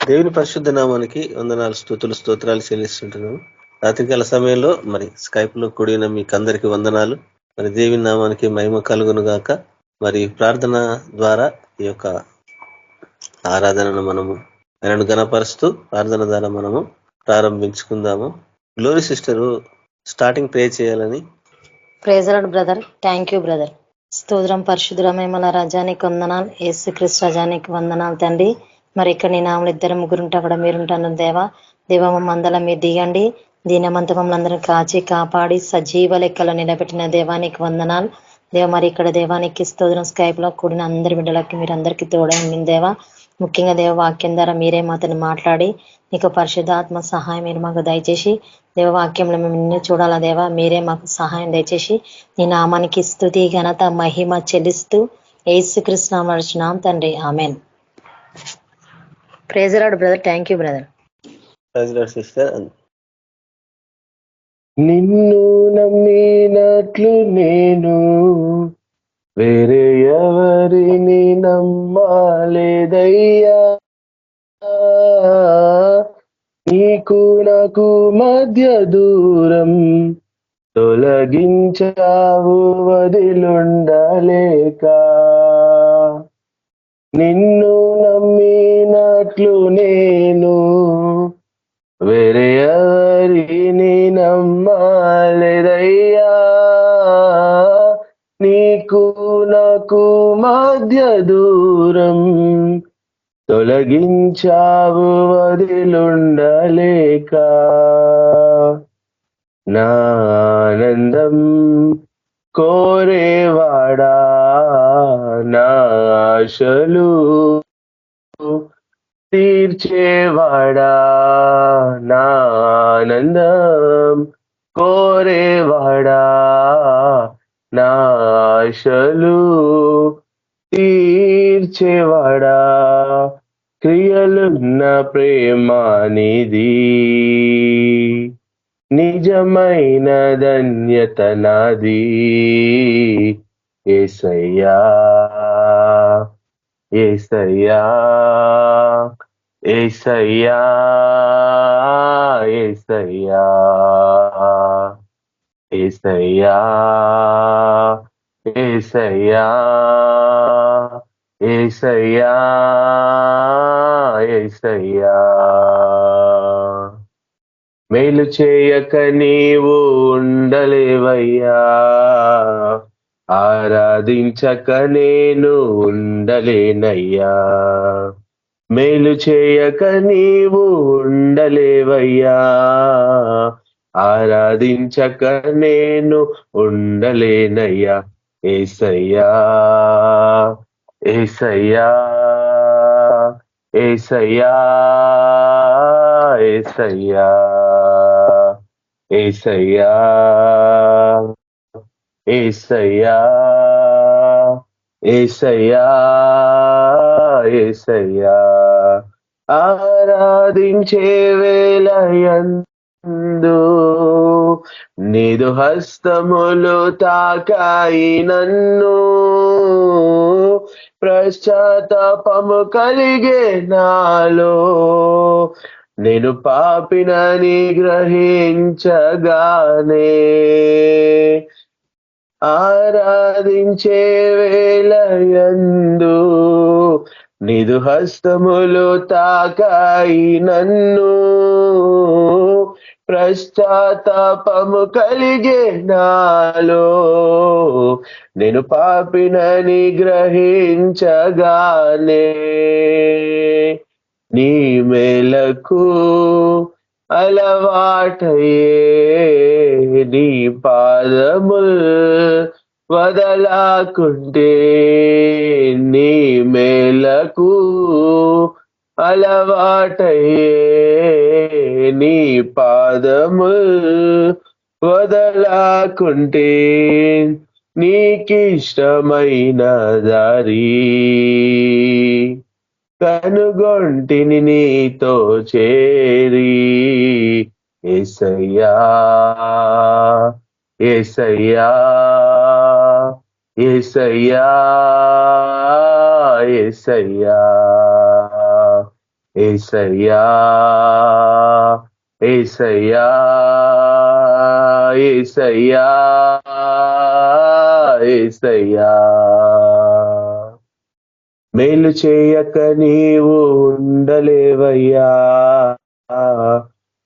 దేవుని పరిశుద్ధ నామానికి వందనాలు, స్తుతులు, స్తోత్రాలు చెల్లిస్తుంటున్నాము. రాత్రికాల సమయంలో మరి స్కైప్ లో కూడిన మీకు అందరికి వందనాలు. మరి దేవుని నామానికి మహిమ కలుగును గాక. మరి ప్రార్థన ద్వారా ఈ యొక్క ఆరాధనను మనము ఆయనను గణపరుస్తూ ప్రార్థన ద్వారా మనము ప్రారంభించుకుందాము. గ్లోరీ సిస్టరు స్టార్టింగ్ ప్రే చేయాలని. Praise Lord brother. Thank you brother. స్తోత్రం పరిశుద్ధమైన రాజానికి వందనాలు, యేసుక్రీస్తు రాజానికి వందనాలు తండ్రి. మరి ఇక్కడ నీ నామలు ఇద్దరు ముగ్గురుంటే అక్కడ మీరుంటాను దేవా. దేవ మందల మీరు దిగండి, దీనమంత మమ్మల్ని అందరం కాచి కాపాడి సజీవ లెక్కలో నిలబెట్టిన దేవానికి వందనాలు దేవ. మరి ఇక్కడ దేవానికి స్తోత్రం. స్కైప్ లో కూడిన అందరి బిడ్డలకి మీరు అందరికీ తోడైంది దేవా. ముఖ్యంగా దేవ వాక్యం ద్వారా మీరే మాతను మాట్లాడి నీకు పరిశుద్ధాత్మ సహాయం మీరు మాకు దయచేసి దేవవాక్యంలో మేము నిన్ను చూడాలా దేవా. మీరే మాకు సహాయం దయచేసి నీ నామానికి స్తుతి ఘనత మహిమ చెల్లిస్తూ యేసుక్రీస్తు నామములో నడుచున్నాం తండ్రి, ఆమేన్. Praise the lord brother. Thank you brother. Praise the lord sister. నిన్ను నమ్మినట్లు నేను వేరే ఎవరిని నమ్మాలేదయ్యా. నీకు నాకు మధ్య దూరం తొలగించావు వదిలుండలేక. నిన్ను నమ్మినట్లు నేను వేరే ఎవరిని నమ్మాలేదయ్యా. నీకు నాకు మధ్య దూరం తొలగించావు వదిలుండలేక. నా ఆనందం కోరేవాడా, నా ఆశలు తీర్చేవాడా, నా ఆనందం కోరేవాడా, నా ఆశలు తీర్చేవాడా. క్రియలున్న ప్రేమానిది, నిజమైన ధన్యత నాది. యేసయ్యా యేసయ్యా యేసయ్యా యేసయ్యా యేసయ్యా యేసయ్యా యేసయ్యా యేసయ్యా. మేలు చేయక నీవు ఉండలేవయ్యా, ఆరాధించక నేను ఉండలేనయ్యా. మేలు చేయక నీవు ఉండలేవయ్యా, ఆరాధించక నేను ఉండలేనయ్యా. యేసయ్యా యేసయ్యా యేసయ్యా యేసయ్యా యేసయ్యా యేసయ్యా యేసయ్యా యేసయ్యా. ఆరాధించే వేళయందు నీదు హస్తములు తాకాయి నన్ను, పశ్చాత్తాపము కలిగే నాలో. నేను పాపినని గ్రహించగానే ఆరాధించే వేళయందు నీదు హస్తములు తాకాయి నన్ను, పశ్చాత్తాపము కలిగే నాలో. నేను పాపినని గ్రహించగానే నీ మేలకు అలవాటయే నీ పాదముల్ వదలాకుంటే. నీ మేలకు అలవాటయే నీ పాదముల్ వదలాకుంటే. నీకిష్టమైన దారి కనుగొంటిని నీతో చేరి. యేసయ్యా యేసయ్యా యేసయ్యా యేసయ్యా యేసయ్యా యేసయ్యా యేసయ్యా యేసయ్యా మేలు చేయక నీవు ఉండలేవయ్యా,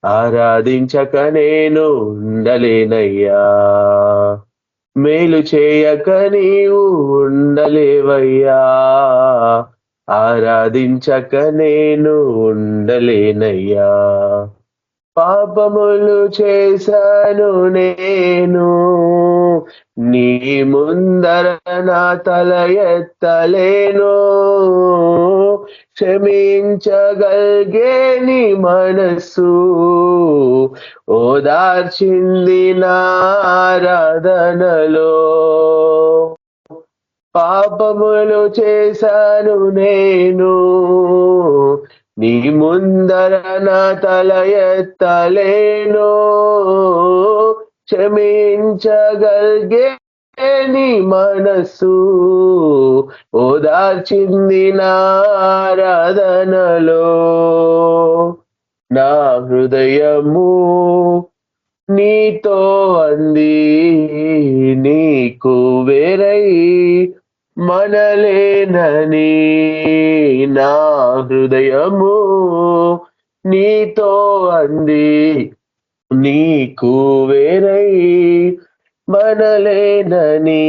ఆరాధించక నేను ఉండలేనయ్యా. మేలు చేయక నీవు ఉండలేవయ్యా, ఆరాధించక నేను ఉండలేనయ్యా. పాపములు చేశాను నేను, నీ ముందర నా తల ఎత్తలేను. క్షమించగలిగే నీ మనసు ఓదార్చింది నా ఆరాధనలో. పాపములు చేశాను నేను, నీ ముందర నా తల ఎత్తలేను. క్షమించగలిగే నీ మనసు ఓదార్చింది నా ఆరాధనలో. నా హృదయము నీతో అంది, నీకు వేరై మనలేనని. నా హృదయము నీతో అంది, నీకు వేరై మనలేనని.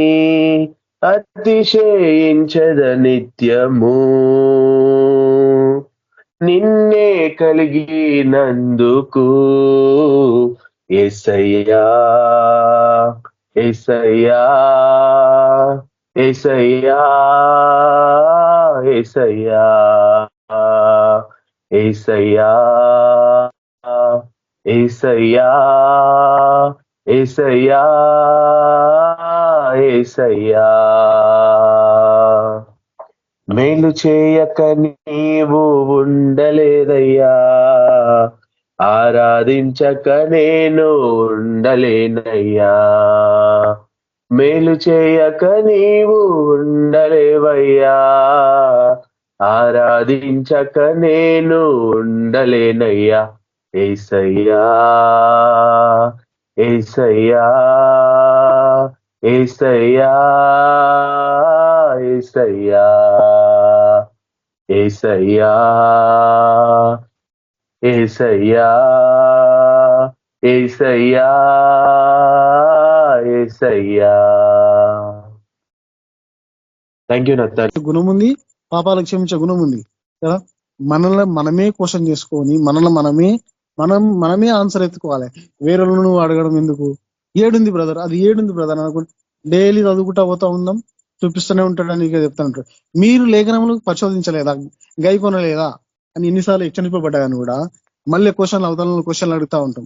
అతిశయించద నిత్యము నిన్నే కలిగినందుకు. యేసయ్యా యేసయ్యా యేసయ్యా యేసయ్యా యేసయ్యా యేసయ్యా యేసయ్యా యేసయ్యా. మేలు చేయక నీవు ఉండలేదయ్యా, ఆరాధించక నేను ఉండలేనయ్యా. మేలు చేయక నీవు ఉండలేవయ్యా, ఆరాధించక నేను ఉండలేనయ్యా. యేసయ్యా యేసయ్యా యేసయ్యా యేసయ్యా యేసయ్యా యేసయ్యా యేసయ్యా యేసయ్యా. థ్యాంక్ యూ నత్త. గుణం ఉంది, పాపాలకు క్షమించే గుణం ఉంది కదా. మనల్ని మనమే క్వశ్చన్ చేసుకొని మనమే ఆన్సర్ ఎత్తుకోవాలి. వేరే నువ్వు అడగడం ఎందుకు? ఏడుంది బ్రదర్, అది ఏడుంది బ్రదర్ అనుకుంటే డైలీ చదువుకుంటా పోతా ఉందాం, చూపిస్తూనే ఉంటాడని నీకు చెప్తాను. మీరు లేఖనములు పరిశోధించలేదా, గైకొనలేదా అని ఎన్నిసార్లు హెచ్చరింపబడ్డాయని కూడా మళ్ళీ క్వశ్చన్లు అడుగుతా ఉంటాం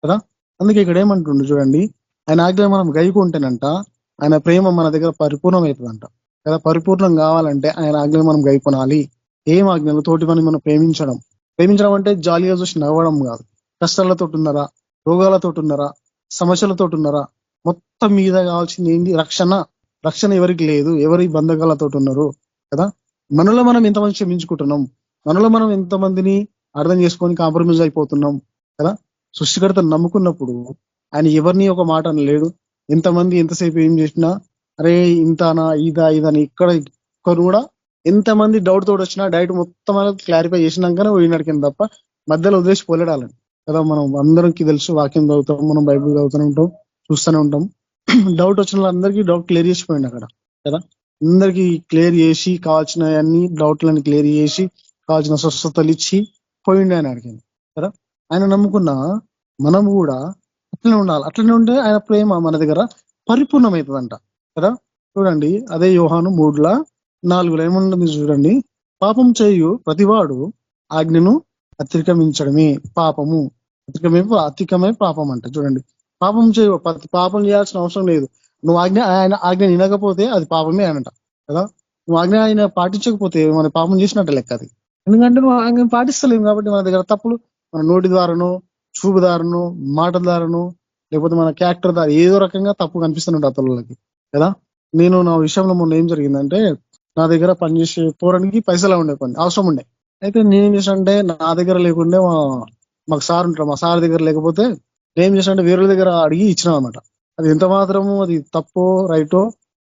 కదా. అందుకే ఇక్కడ ఏమంటుండు చూడండి, ఆయన ఆజ్ఞ మనం గైకుంటేనంట ఆయన ప్రేమ మన దగ్గర పరిపూర్ణం అవుతుందంట కదా. పరిపూర్ణం కావాలంటే ఆయన ఆజ్ఞలు మనం గైకొనాలి. ఏం ఆజ్ఞలు? తోటి పని మనం ప్రేమించడం అంటే జాలీగా చూసి నవ్వడం కాదు. కష్టాలతో ఉన్నారా, రోగాలతో ఉన్నారా, సమస్యలతో ఉన్నారా, మొత్తం మీద కావాల్సింది ఏంటి? రక్షణ ఎవరికి లేదు, ఎవరి బంధకాలతో ఉన్నారు కదా. మనలో మనం ఎంతమంది క్షమించుకుంటున్నాం, మనలో మనం ఎంతమందిని అర్థం చేసుకొని కాంప్రమైజ్ అయిపోతున్నాం కదా. సృష్టికర్తను నమ్ముకున్నప్పుడు ఆయన ఎవరిని ఒక మాట అనలేడు. ఎంతమంది ఎంతసేపు ఏం చేసినా అరే ఇంతనా ఇదని ఇక్కడ కూడా ఎంతమంది డౌట్ తోటి వచ్చినా డైట్ మొత్తం క్లారిఫై చేసినాకనే పోయినడికింది తప్ప మధ్యలో వదిలేసి పోలేడాలని కదా. మనం అందరికీ తెలుసు, వాక్యం చదువుతాం, మనం బైబిల్ చదువుతూనే ఉంటాం, చూస్తూనే ఉంటాం. డౌట్ వచ్చిన అందరికీ డౌట్ క్లియర్ చేసిపోయింది అక్కడ కదా. అందరికీ క్లియర్ చేసి కావాల్సిన అన్ని డౌట్లని క్లియర్ చేసి కావాల్సిన స్వస్థతలు ఇచ్చి పోయిండి ఆయన అడిగింది కదా. ఆయన నమ్ముకున్న మనం కూడా అట్లనే ఉండాలి. అట్లనే ఉంటే ఆయన ప్రేమ మన దగ్గర పరిపూర్ణమవుతుందంట కదా. చూడండి అదే యోహాను 3:4 ఏముంటుంది చూడండి, పాపం చేయు ప్రతివాడు ఆజ్ఞను అతిక్రమించడమే పాపము, అతిక్రమే పాపం అంట. చూడండి, పాపం పాపం చేయాల్సిన అవసరం లేదు. నువ్వు ఆయన ఆజ్ఞ వినకపోతే అది పాపమే అనంట కదా. నువ్వు ఆజ్ఞ ఆయన పాటించకపోతే మన పాపం చేసినట్టు లెక్క అది. ఎందుకంటే నువ్వు ఆజ్ఞ పాటిస్తలేవు కాబట్టి మన దగ్గర తప్పులు మన నోటి ద్వారానో, చూపు ద్వారానో, మాటల ద్వారానో, లేకపోతే మన క్యారెక్టర్ ద్వారా ఏదో రకంగా తప్పు కనిపిస్తున్నట్టు అతనులకి కదా. నేను నా విషయంలో మొన్న ఏం జరిగిందంటే, నా దగ్గర పనిచేసే పోరానికి పైసలు ఉండే, కొన్ని అవసరం ఉండే అయితే నేనేం చేసిన అంటే నా దగ్గర లేకుండే మాకు సార్ ఉంటాడు, మా సార్ దగ్గర లేకపోతే నేనేం చేసిన అంటే వేరే దగ్గర అడిగి ఇచ్చిన అనమాట. అది ఎంత మాత్రము అది తప్పో రైటో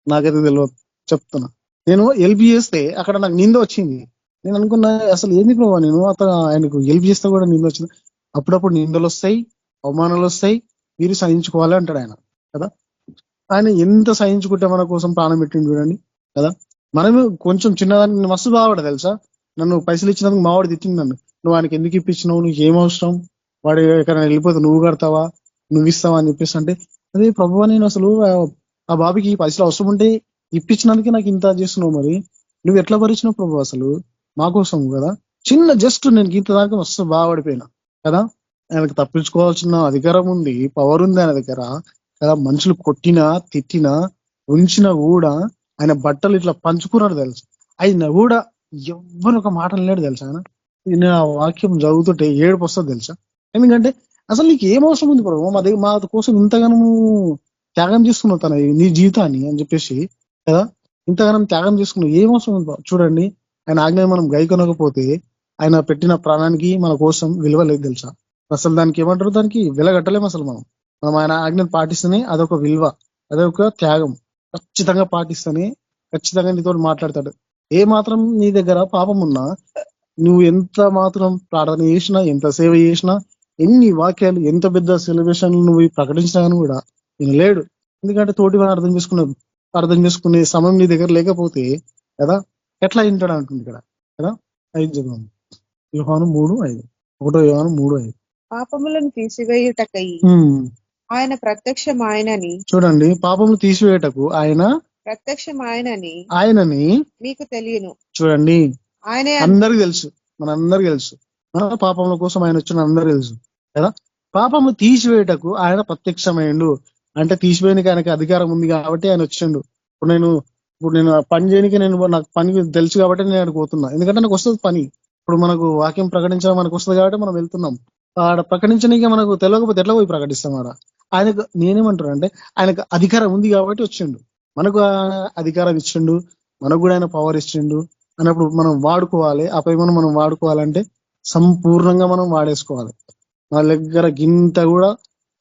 నాకైతే తెలియదు, చెప్తున్నా. నేను హెల్ప్ చేస్తే అక్కడ నాకు నింద వచ్చింది. నేను అనుకున్నా అసలు ఏంది ప్రభావ, నేను ఆయనకు హెల్ప్ చేస్తే కూడా నింద వచ్చింది. అప్పుడప్పుడు నిందలు వస్తాయి, అవమానాలు వస్తాయి, మీరు సహించుకోవాలి అంటాడు ఆయన కదా. ఆయన ఎంత సహించుకుంటే మన కోసం ప్రాణం పెట్టిండు చూడండి కదా. మనమే కొంచెం చిన్నదానికి మస్తు బావాడు తెలుసా. నన్ను పైసలు ఇచ్చినందుకు మావాడు తిట్టింది నన్ను, నువ్వు ఆయనకి ఎందుకు ఇప్పించినావు, నీకు ఏం అవసరం, వాడు ఎక్కడైనా వెళ్ళిపోతే నువ్వు కడతావా, నువ్వు ఇస్తావా అని చెప్పేసి అంటే, అదే ప్రభువా నేను అసలు ఆ బాబుకి పైసలు అవసరం ఉంటే ఇప్పించినందుకే నాకు ఇంత చేస్తున్నావు, మరి నువ్వు ఎట్లా భరించినావు ప్రభు అసలు మా కోసం కదా. చిన్న జస్ట్ నేను ఇంత దాకా మస్తు బాగుపడిపోయినా కదా. ఆయనకు తప్పించుకోవాల్సిన అధికారం ఉంది, పవర్ ఉంది ఆయన దగ్గర కదా. మనుషులు కొట్టినా తిట్టినా ఉంచినా కూడా ఆయన బట్టలు ఇట్లా పంచుకున్నాడు తెలుసు. అయినా కూడా ఎవ్వరు ఒక మాట లేడు తెలుసా ఆయన. నేను ఆ వాక్యం చదువుతుంటే ఏడుపు వస్తుంది తెలుసా. ఎందుకంటే అసలు నీకు ఏం అవసరం ఉంది ప్రభు, మా కోసం ఇంతగానో త్యాగం చేసుకున్నావు తన నీ జీవితాన్ని అని చెప్పేసి కదా. ఇంతగానం త్యాగం చేసుకున్నావు, ఏం అవసరం ఉంది చూడండి. ఆయన ఆజ్ఞ మనం గైకొనకపోతే ఆయన పెట్టిన ప్రాణానికి మన కోసం విలువ లేదు తెలుసా. అసలు దానికి ఏమంటారు, దానికి వెలగట్టలేము అసలు. మనం ఆయన ఆజ్ఞను పాటిస్తేనే అదొక విలువ, అదొక త్యాగం. ఖచ్చితంగా పాటిస్తేనే ఖచ్చితంగా నీతో మాట్లాడతాడు. ఏ మాత్రం నీ దగ్గర పాపం ఉన్నా, నువ్వు ఎంత మాత్రం ప్రార్థన చేసినా, ఎంత సేవ చేసినా, ఎన్ని వాక్యాలు, ఎంత పెద్ద సెలబ్రేషన్లు నువ్వు ప్రకటించినా కానీ కూడా వినలేడు. ఎందుకంటే తోటి వాడు అర్థం చేసుకునే సమయం నీ దగ్గర లేకపోతే కదా ఎట్లా వింటాడు అంటుంది ఇక్కడ కదా. 5 చదువు యోహాను 3:5, 1 యోహాను 3:5. పాపములను తీసివేయుటకై ఆయన ప్రత్యక్షమాయనని, చూడండి, పాపములు తీసివేయటకు ఆయనని మీకు తెలియను. చూడండి, ఆయన అందరికి తెలుసు, మనందరికి తెలుసు పాపముల కోసం ఆయన వచ్చిన అందరికి తెలుసు కదా. పాపము తీసివేయటకు ఆయన ప్రత్యక్షమైండు అంటే తీసివేయడానికి ఆయనకి అధికారం ఉంది కాబట్టి ఆయన వచ్చిండు. ఇప్పుడు నేను పని చేయడానికి నాకు పని తెలుసు కాబట్టి నేను అక్కడికి పోతున్నా, ఎందుకంటే నాకు వస్తుంది పని. ఇప్పుడు మనకు వాక్యం ప్రకటించడం మనకు వస్తుంది కాబట్టి మనం వెళ్తున్నాం. ఆడ ప్రకటించడానికి మనకు తెలియకపోతే ఎట్లా పోయి ప్రకటిస్తాం ఆడ. ఆయనకు నేనేమంటాను అంటే ఆయనకు అధికారం ఉంది కాబట్టి వచ్చిండు, మనకు అధికారం ఇచ్చిండు, మనకు కూడా ఆయన పవర్ ఇచ్చిండు అన్నప్పుడు మనం వాడుకోవాలి. ఆ పై మనం వాడుకోవాలంటే సంపూర్ణంగా మనం వాడేసుకోవాలి. మన దగ్గర గింత కూడా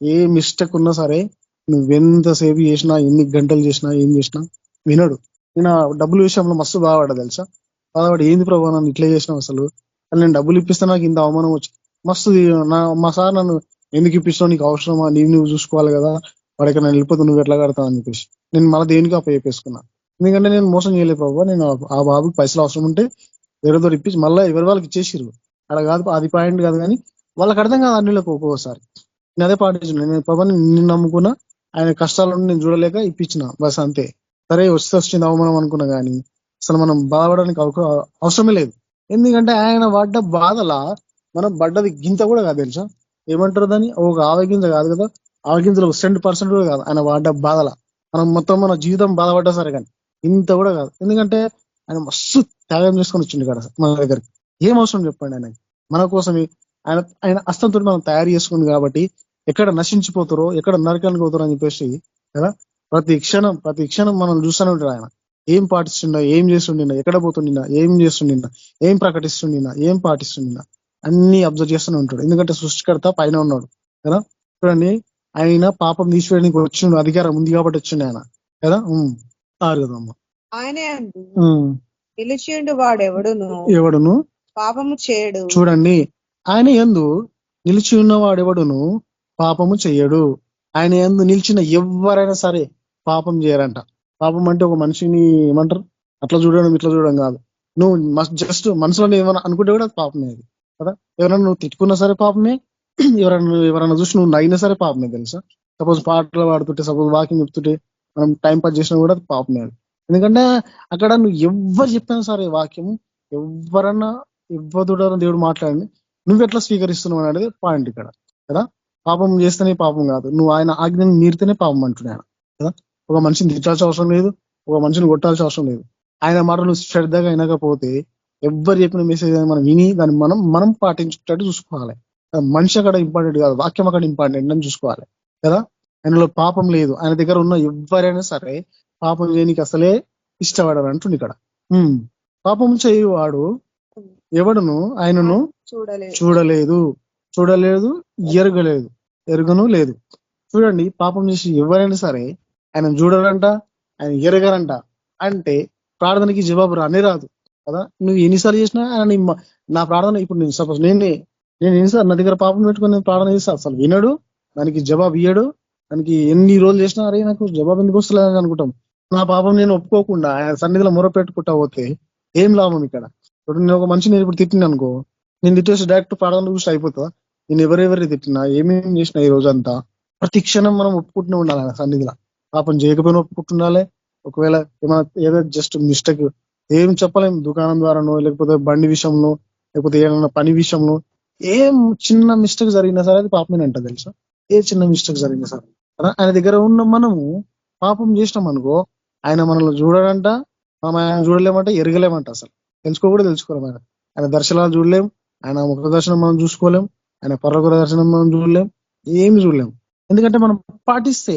ఏ మిస్టేక్ ఉన్నా సరే, నువ్వెంతసేపు చేసినా, ఎన్ని గంటలు చేసినా, ఏం చేసినా వినడు. నేను డబ్బుల విషయంలో మస్తు బాధపడ్డా తెలుసా. బాధపడి ఏంది ప్రభావ నన్ను ఇట్లా చేసినావు, అసలు నేను డబ్బులు ఇప్పిస్తే నాకు ఇంత అవమానం వచ్చి మస్తు మా సార్ నన్ను ఎందుకు ఇప్పిస్తావు, నీకు అవసరమా, నువ్వు చూసుకోవాలి కదా, వాడికి నన్ను వెళ్ళిపోతే నువ్వు ఎట్లా కడతావు అని చెప్పేసి నేను మళ్ళీ దేనికి అప్ప చెప్పేసుకున్నా. ఎందుకంటే నేను మోసం చేయలేదు ప్రభావ, నేను ఆ బాబుకి పైసలు అవసరం ఉంటే ఎవరితో ఇప్పించి మళ్ళీ ఎవరి వాళ్ళకి ఇచ్చేసిరు. అక్కడ కాదు, అది పాయింట్ కాదు, కానీ వాళ్ళకి అర్థం కాదు అన్నిలకు ఒక్కొక్కసారి. నేను అదే పాటించిన, నేను ప్రభావ నిన్ను నమ్ముకున్నా, ఆయన కష్టాలను నేను చూడలేక ఇప్పించిన బస్ అంతే. సరే వచ్చింది అవమానం అనుకున్నా, కానీ అసలు మనం బాధపడడానికి అవసరమే లేదు. ఎందుకంటే ఆయన పడ్డ బాధలా మనం పడ్డది గింత కూడా కాదు తెలుసా. ఏమంటారు దాన్ని, ఒక ఆవగింజ కాదు కదా, ఆవగింజలో 1% కూడా కాదు ఆయన పడ్డ బాధల. మనం మొత్తం మన జీవితం బాధపడ్డా సరే కానీ ఇంత కూడా కాదు. ఎందుకంటే ఆయన మస్తు త్యాగం చేసుకొని వచ్చింది కదా మన దగ్గరికి. ఏం అవసరం చెప్పండి ఆయనకి, మన కోసమే ఆయన హస్తంతో మనం తయారు చేసుకుంది కాబట్టి ఎక్కడ నశించిపోతారో, ఎక్కడ నరకానికి పోతారో అని చెప్పేసి కదా. ప్రతి క్షణం మనం చూస్తూనే ఉంటాడు ఆయన. ఏం పాటిస్తుండా, ఏం చేస్తుండినా, ఎక్కడ పోతుండినా, ఏం చేస్తుండినా, ఏం ప్రకటిస్తుండినా, ఏం పాటిస్తుండినా అన్ని అబ్జర్వ్ చేస్తూనే ఉంటాడు. ఎందుకంటే సృష్టికర్త పైన ఉన్నాడు కదా. చూడండి, ఆయన పాపం తీసివేయడానికి వచ్చిండు, అధికారం ఉంది కాబట్టి వచ్చిండు ఆయన కదా. కదమ్మా ఆయనే నిలిచిండు ఎవడును పాపము చేయడు. చూడండి, ఆయన యందు నిలిచి ఉన్నవాడెవడును పాపము చెయ్యడు. ఆయన యందు నిలిచిన ఎవరైనా సరే పాపం చేయరంట. పాపం అంటే ఒక మనిషిని ఏమంటారు అట్లా చూడడం ఇట్లా చూడడం కాదు. నువ్వు జస్ట్ మనసులో ఏమైనా అనుకుంటే కూడా అది పాపమే అది కదా. ఎవరైనా నువ్వు తిట్టుకున్నా సరే పాపమే, ఎవరైనా చూసి నువ్వు నవ్వినా సరే పాపమే తెలుసా. సపోజ్ పాటలు పాడుతుంటే, సపోజ్ వాకింగ్ చెప్తుంటే మనం టైం పాస్ చేసినా కూడా అది పాపమే అది. ఎందుకంటే అక్కడ నువ్వు ఎవరు చెప్పినా సరే వాక్యం, ఎవరన్నా ఇవ్వదుడని దేవుడు మాట్లాడండి, నువ్వు ఎట్లా స్వీకరిస్తున్నావు అనేది పాయింట్ ఇక్కడ కదా. పాపం చేస్తేనే పాపం కాదు, నువ్వు ఆయన ఆజ్ఞని మీరితేనే పాపం అంటున్నాను కదా. ఒక మనిషిని తిట్టాల్సిన అవసరం లేదు, ఒక మనిషిని కొట్టాల్సిన అవసరం లేదు. ఆయన మాటలు శ్రద్ధగా వినకపోతే ఎవ్వరు చెప్పిన మెసేజ్ మనం విని దాన్ని మనం పాటించేటట్టు చూసుకోవాలి. మనిషి అక్కడ ఇంపార్టెంట్ కాదు, వాక్యం అక్కడ ఇంపార్టెంట్ అని చూసుకోవాలి కదా. ఆయనలో పాపం లేదు. ఆయన దగ్గర ఉన్న ఎవరైనా సరే పాపం చేయనికి అసలే ఇష్టపడారు అంటుంది ఇక్కడ. పాపం చేయువాడు ఎవడును ఆయనను చూడలేదు చూడలేదు ఎరుగను లేదు. చూడండి, పాపం చేసి ఎవరైనా సరే ఆయన చూడరంట, ఆయన ఎరగరంట. అంటే ప్రార్థనకి జవాబు రానే రాదు కదా. నువ్వు ఎన్నిసార్లు చేసినా ఆయన నా ప్రార్థన ఇప్పుడు నేను సపోజ్ నేను ఎన్నిసార్లు నా దగ్గర పాపం పెట్టుకుని నేను ప్రార్థన చేస్తా, అసలు వినడు, దానికి జవాబు ఇయ్యడు. దానికి ఎన్ని రోజులు చేసినా అరే నాకు జవాబు ఎందుకు వస్తలేదని అనుకుంటాం. నా పాపం నేను ఒప్పుకోకుండా ఆయన సన్నిధిలో మొర పెట్టుకుంటా పోతే ఏం లాభం ఇక్కడ? ఇప్పుడు నేను ఒక మనిషి నేను ఇప్పుడు తిట్టిన అనుకో, నేను తిట్టేసి డైరెక్ట్ ప్రార్థన చూసి అయిపోతా. నేను ఎవరెవరి తిట్టినా ఏమేమి చేసినా ఈ రోజంతా ప్రతి క్షణం మనం ఒప్పుకుంటూనే ఉండాలి ఆయన సన్నిధిలో. పాపం చేయకపోయినా ఒప్పుకుంటుండాలి. ఒకవేళ ఏమైనా ఏదో జస్ట్ మిస్టేక్ ఏం చెప్పలేం, దుకాణం ద్వారానో లేకపోతే బండి విషయంలో లేకపోతే ఏమైనా పని విషయంలో ఏం చిన్న మిస్టేక్ జరిగినా సరే అది పాపమేనంట తెలుసా. ఏ చిన్న మిస్టేక్ జరిగినా సరే ఆయన దగ్గర ఉన్న మనము పాపం చేసినాం అనుకో ఆయన మనల్ని చూడడంట, మనం ఆయన చూడలేమంట, ఎరగలేమంట, అసలు కూడా తెలుసుకోలేం. ఆయన దర్శనాలు చూడలేం, ఆయన ముఖ దర్శనం మనం చూసుకోలేం, ఆయన పర్వకుల దర్శనం మనం చూడలేం, ఏమి చూడలేం. ఎందుకంటే మనం పాటిస్తే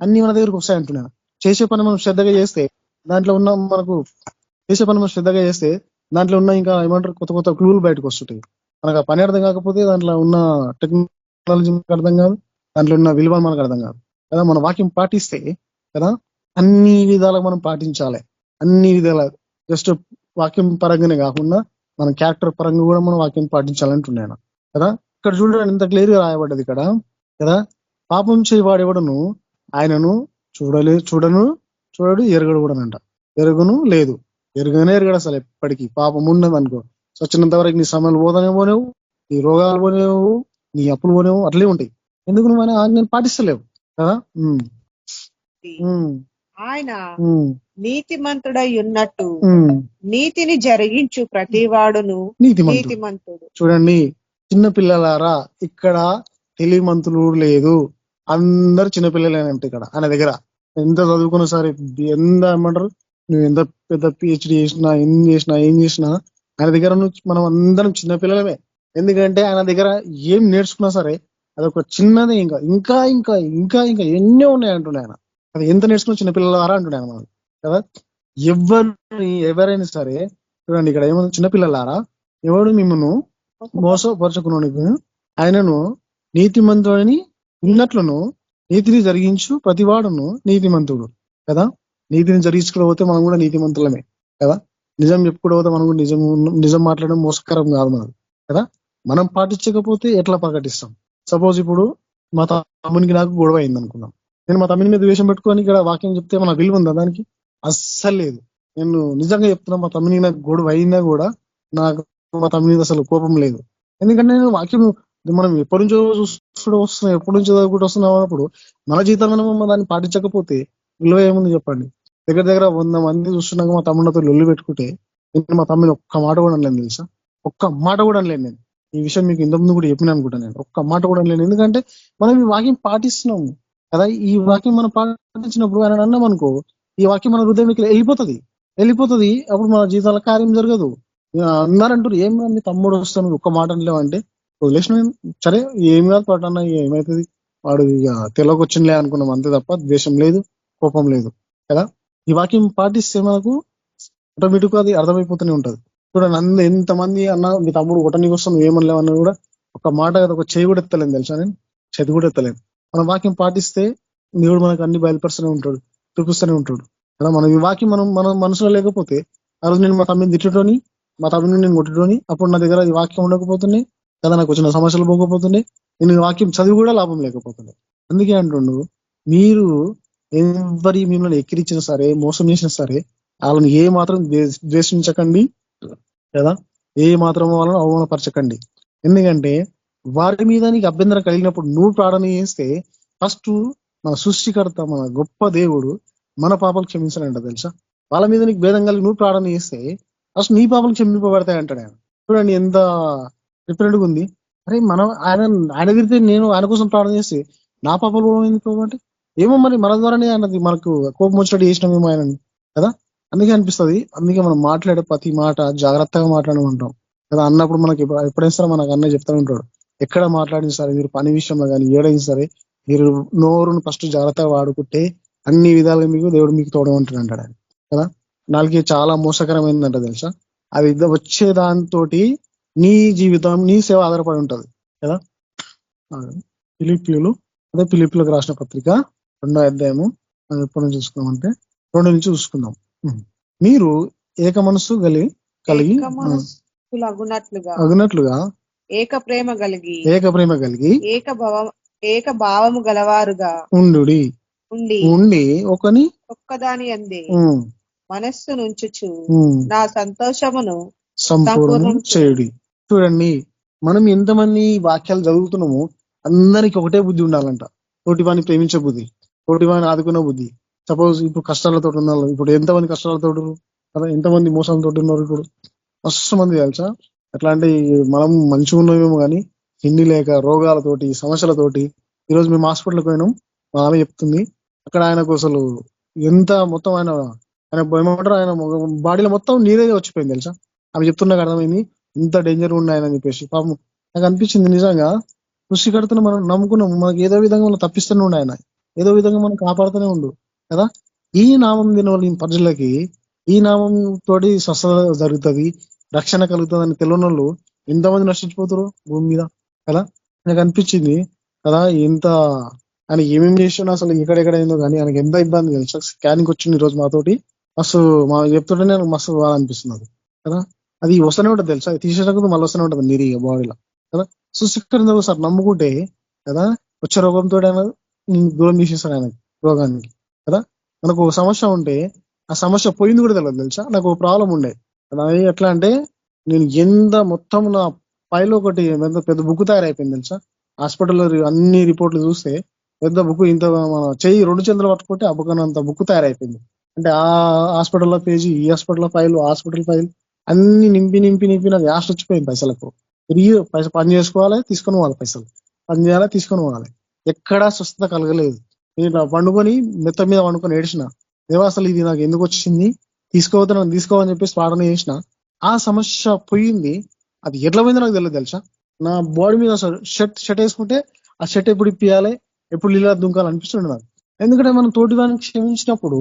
అన్ని మన దగ్గరకు వస్తాయంటున్నాను. చేసే పని మనం శ్రద్ధగా చేస్తే దాంట్లో ఉన్న దాంట్లో ఉన్న ఇంకా ఏమంటారు కొత్త కొత్త క్లూలు బయటకు వస్తుంటాయి. మనకు ఆ పని అర్థం కాకపోతే దాంట్లో ఉన్న టెక్నాలజీ మనకు అర్థం కాదు, దాంట్లో ఉన్న విలువ మనకు అర్థం కాదు కదా. మన వాక్యం పాటిస్తే కదా అన్ని విధాలుగా మనం పాటించాలి. అన్ని విధాల జస్ట్ వాక్యం పరంగానే కాకుండా మన క్యారెక్టర్ పరంగా కూడా మనం వాక్యం పాటించాలంటున్నాను కదా. ఇక్కడ చూడండి ఎంత క్లియర్గా రాయబడ్డది ఇక్కడ కదా. పాపం చేయవాడెవడను ఆయనను చూడడు ఎరగడు కూడా అంట. ఎరుగును లేదు, ఎరగనే ఎరగడు అసలు. ఎప్పటికీ పాపం ఉన్నది అనుకో చచ్చినంత వరకు నీ సమయాలు పోతానే పోనేవు, నీ రోగాలు పోనేవు, నీ అప్పులు పోనేవు, అట్లే ఉంటాయి. ఎందుకు నువ్వు ఆయన ఆజ్ఞను పాటిస్తలేవు కదా. ఆయన నీతిమంతుడై ఉన్నట్టు నీతిని జరిగించు ప్రతివాడును నీతిమంతుడు. చూడండి చిన్న పిల్లలారా, ఇక్కడ తెలివిమంతులు లేదు, అందరు చిన్నపిల్లలేనంటే ఇక్కడ ఆయన దగ్గర. ఎంత చదువుకున్నా సరే, ఎంత ఏమంటారు, నువ్వు ఎంత పెద్ద పిహెచ్డి చేసినా ఏం చేసినా ఆయన దగ్గర మనం అందరం చిన్నపిల్లలమే. ఎందుకంటే ఆయన దగ్గర ఏం నేర్చుకున్నా సరే అదొక చిన్నదే, ఇంకా ఇంకా ఇంకా ఇంకా ఇంకా ఎన్నో ఉన్నాయి అంటున్నాయి ఆయన. అది ఎంత నేర్చుకున్నా చిన్నపిల్లలారా అంటున్నాను మనం కదా. ఎవరైనా సరే చూడండి ఇక్కడ ఏమన్నా చిన్నపిల్లలారా, ఎవడు మిమ్మల్ని మోసపరచుకున్నాడు ఆయనను నీతిమంతుడని ఉన్నట్లును నీతిని జరిగించు ప్రతివాడును నీతిమంతుడు కదా. నీతిని జరిగించుకోకపోతే మనం కూడా నీతిమంతులమే కదా. నిజం చెప్పుకోకపోతే మనం కూడా నిజం మాట్లాడడం మోసకరం కాదు మనది కదా. మనం పాటించకపోతే ఎట్లా ప్రకటిస్తాం? సపోజ్ ఇప్పుడు మా తమ్మునికి నాకు గొడవ అయింది అనుకున్నాం, నేను మా తమ్ముని మీద ద్వేషం పెట్టుకొని ఇక్కడ వాక్యం చెప్తే మన విలువ ఉందా దానికి? అస్సలు లేదు. నేను నిజంగా చెప్తున్నా, మా తమ్మునికి నాకు గొడవ అయినా కూడా నాకు మా తమ్ముని మీద అసలు కోపం లేదు. ఎందుకంటే నేను వాక్యం మనం ఎప్పటి నుంచో వస్తున్నాం, ఎప్పటి నుంచో చదువుకుంటూ వస్తున్నాం అన్నప్పుడు మన జీవితంలో మనం దాన్ని పాటించకపోతే విలువ ఏముంది చెప్పండి? దగ్గర 100 మంది చూస్తున్నాక మా తమ్ముడితో లొల్లి పెట్టుకుంటే నేను మా తమ్ముని ఒక్క మాట కూడా అనలేను తెలుసా. ఒక్క మాట కూడా అనలేను నేను. ఈ విషయం మీకు ఇంతకుముందు కూడా చెప్పిన అనుకుంటా, నేను ఒక్క మాట కూడా అనలేను. ఎందుకంటే మనం ఈ వాక్యం పాటిస్తున్నాము కదా. ఈ వాక్యం మనం పాటించినప్పుడు ఆయన అన్నాం అనుకో, ఈ వాక్యం మన హృదయంకి వెళ్ళిపోతుంది. అప్పుడు మన జీవితాల కార్యం జరగదు. అన్నారంటారు ఏం మీ తమ్ముడు వస్తాను ఒక్క మాట అనలేమంటే వదిలేసిన, సరే ఏం కాదు పట్టన్నా, ఏమవుతుంది వాడు ఇక తెలియకొచ్చిందిలే అనుకున్నాం అంతే తప్ప ద్వేషం లేదు, కోపం లేదు కదా. ఈ వాక్యం పాటిస్తే మనకు ఆటోమేటిక్ అది అర్థమైపోతూనే ఉంటది. చూడండి ఎంతమంది అన్నా మీ తమ్ముడు ఒకటనికి వస్తాను ఏమనలేమన్నా కూడా ఒక మాట కదా, ఒక చేయి కూడా ఎత్తలేను తెలుసా, నేను చేతి కూడా ఎత్తలేను. మన వాక్యం పాటిస్తే దేవుడు మనకు అన్ని బయలుపరుస్తూనే ఉంటాడు, చూపిస్తూనే ఉంటాడు కదా. మనం ఈ వాక్యం మన మనసులో లేకపోతే ఆ రోజు నేను మా తమ్మిని తిట్టటోని, మా తమ్మిని నేను కొట్టటోని, అప్పుడు నా దగ్గర ఈ వాక్యం ఉండకపోతున్నాయి కదా, నాకు వచ్చిన సమస్యలు పోకపోతున్నాయి, నేను వాక్యం చదివి కూడా లాభం లేకపోతున్నాయి. అందుకే అంటుండు, మీరు ఎవరి మిమ్మల్ని ఎక్కిరించినా సరే, మోసం చేసినా సరే వాళ్ళని ఏ మాత్రం ద్వేషించకండి కదా, ఏ మాత్రం వాళ్ళని అవమానపరచకండి. ఎందుకంటే వారి మీద నీకు అభ్యంతరం కలిగినప్పుడు నువ్వు ప్రార్థన చేస్తే ఫస్ట్ మన సృష్టికర్త, మన గొప్ప దేవుడు మన పాపాలు క్షమించాలంట తెలుసా. వాళ్ళ మీద నీకు భేదం కలిగి నువ్వు ప్రార్థన చేస్తే ఫస్ట్ నీ పాపాలు క్షమింపబడతాయి అంటాడు ఆయన. చూడండి ఎంత డిఫరెంట్గా ఉంది. అరే మనం ఆయన తిరిగితే నేను ఆయన కోసం ప్రార్థన చేస్తే నా పాపాలు కూడా ఎందుకు అంటే ఏమో మరి మన ద్వారానే ఆయనది మనకు కోపం వచ్చినట్టు చేసినామేమో ఆయనని కదా. అందుకే అనిపిస్తుంది. అందుకే మనం మాట్లాడే ప్రతి మాట జాగ్రత్తగా మాట్లాడమంటాం కదా. అన్నప్పుడు మనకి ఎప్పుడైనా సరే మనకు అన్న చెప్తూ ఉంటాడు, ఎక్కడ మాట్లాడినా సరే మీరు పని విషయంలో కానీ ఏడైనా సరే మీరు నోరును ఫస్ట్ జాగ్రత్తగా వాడుకుంటే అన్ని విధాలుగా మీకు దేవుడు మీకు తోడమంటాడు అంటాడు ఆయన కదా. నాలుగు చాలా మోసకరమైందంట తెలుసా. అది వచ్చే దాంతో నీ జీవితం, నీ సేవ ఆధారపడి ఉంటది కదా. ఫిలిప్పీయులు, అదే ఫిలిప్పీలకు రాసిన పత్రిక 2వ అధ్యాయము ఎప్పటి నుంచి చూసుకున్నామంటే 2 నుంచి చూసుకుందాం. మీరు ఏక మనస్సు కలిగి అగునట్లుగా ఏక ప్రేమ కలిగి ఏక భావము గలవారుగా ఉండి ఒక్కదాని అందే మనస్సు నుంచుచు నా సంతోషమును సంపూర్ణం చేయుడి. చూడండి, మనం ఎంతమంది వాక్యాలు చదువుతున్నామో అందరికి ఒకటే బుద్ధి ఉండాలంట. తోటి వాడిని ప్రేమించే బుద్ధి, తోటి వాడిని ఆదుకునే బుద్ధి. సపోజ్ ఇప్పుడు కష్టాలతో ఉన్నారు, ఇప్పుడు ఎంతమంది కష్టాలతో కదా, ఎంతమంది మోసాలతో ఉన్నారు. ఇప్పుడు మస్తు మంది తెలుసా. ఎట్లా అంటే మనం మంచిగా ఉన్నామేమో కానీ తిండి లేక రోగాలతోటి సమస్యలతోటి ఈరోజు మేము హాస్పిటల్కి పోయినాం. మా ఆమె చెప్తుంది అక్కడ ఆయనకు అసలు ఎంత మొత్తం ఆయన ఏమంటారు, ఆయన బాడీలో మొత్తం నీరే వచ్చిపోయింది తెలుసా. ఆమె చెప్తున్నా అర్థమైంది ఇంత డేంజర్ ఉంది ఆయన అని చెప్పేసి. పాపం నాకు అనిపించింది నిజంగా సృష్టికర్తను మనం నమ్ముకున్నాము, మనకి ఏదో విధంగా మనం తప్పిస్తూనే ఉండు, ఆయన ఏదో విధంగా మనం కాపాడుతూనే ఉండు కదా. ఈ నామం దీనివల్ల ఈ ప్రజలకి ఈ నామం తోటి స్వస్థత జరుగుతుంది, రక్షణ కలుగుతుంది అని తెలియని వాళ్ళు ఎంతమంది నశించిపోతారు భూమి మీద కదా. నాకు అనిపించింది కదా, ఎంత ఆయన ఏమేమి చేసినా అసలు ఎక్కడెక్కడ అయిందో కానీ ఆయనకి ఎంత ఇబ్బంది తెలుసా. స్కానింగ్ వచ్చింది ఈరోజు మాతోటి, మస్తు మా చెప్తుంటే నేను మస్తు బాగా అనిపిస్తున్నది కదా. అది వస్తూనే ఉంటుంది తెలుసా, తీసేటప్పుడు మళ్ళీ వస్తూనే ఉంటుంది నీరు బాడీలో కదా. సృష్టికరణ సార్ నమ్ముకుంటే కదా వచ్చే రోగంతో ఆయన దూరం తీసేస్తాడు ఆయన రోగానికి కదా. మనకు ఒక సమస్య ఉంటే ఆ సమస్య పోయింది కూడా తెలియదు తెలుసా. నాకు ఒక ప్రాబ్లం ఉండే అది ఎట్లా అంటే, నేను ఎంత మొత్తం నా పైలో ఒకటి పెద్ద బుక్ తయారైపోయింది తెలుసా. హాస్పిటల్లో అన్ని రిపోర్ట్లు చూస్తే పెద్ద బుక్ ఇంత మన చెయ్యి 2 చేతులు పట్టుకుంటే ఆ బుక్ అంత బుక్ తయారైపోయింది. అంటే ఆ హాస్పిటల్లో పేజీ, ఈ హాస్పిటల్ ఫైల్, హాస్పిటల్ ఫైల్ అన్ని నింపి నింపి నింపి నాకు యాస్ట్ వచ్చిపోయింది. పైసలకు తిరిగి పని చేసుకోవాలి, తీసుకొని పోవాలి, పైసలు పని చేయాలి, తీసుకొని పోవాలి. ఎక్కడా స్వస్థత కలగలేదు. నేను పండుకొని మెత్త మీద పండుకొని ఏడ్చిన, దేవా అసలు ఇది నాకు ఎందుకు వచ్చింది, తీసుకోవద్దు తీసుకోవని చెప్పేసి ప్రార్థన చేసిన. ఆ సమస్య పోయింది. అది ఎట్లా పోయిందో నాకు తెలియదు తెలుసా. నా బాడీ మీద షర్ట్ వేసుకుంటే ఆ షర్ట్ ఎప్పుడు ఇప్పియాలి, ఎప్పుడు నీళ్ళ దుంకాలి అనిపిస్తుండే నాకు. ఎందుకంటే మనం తోటి వాడిని క్షమించినప్పుడు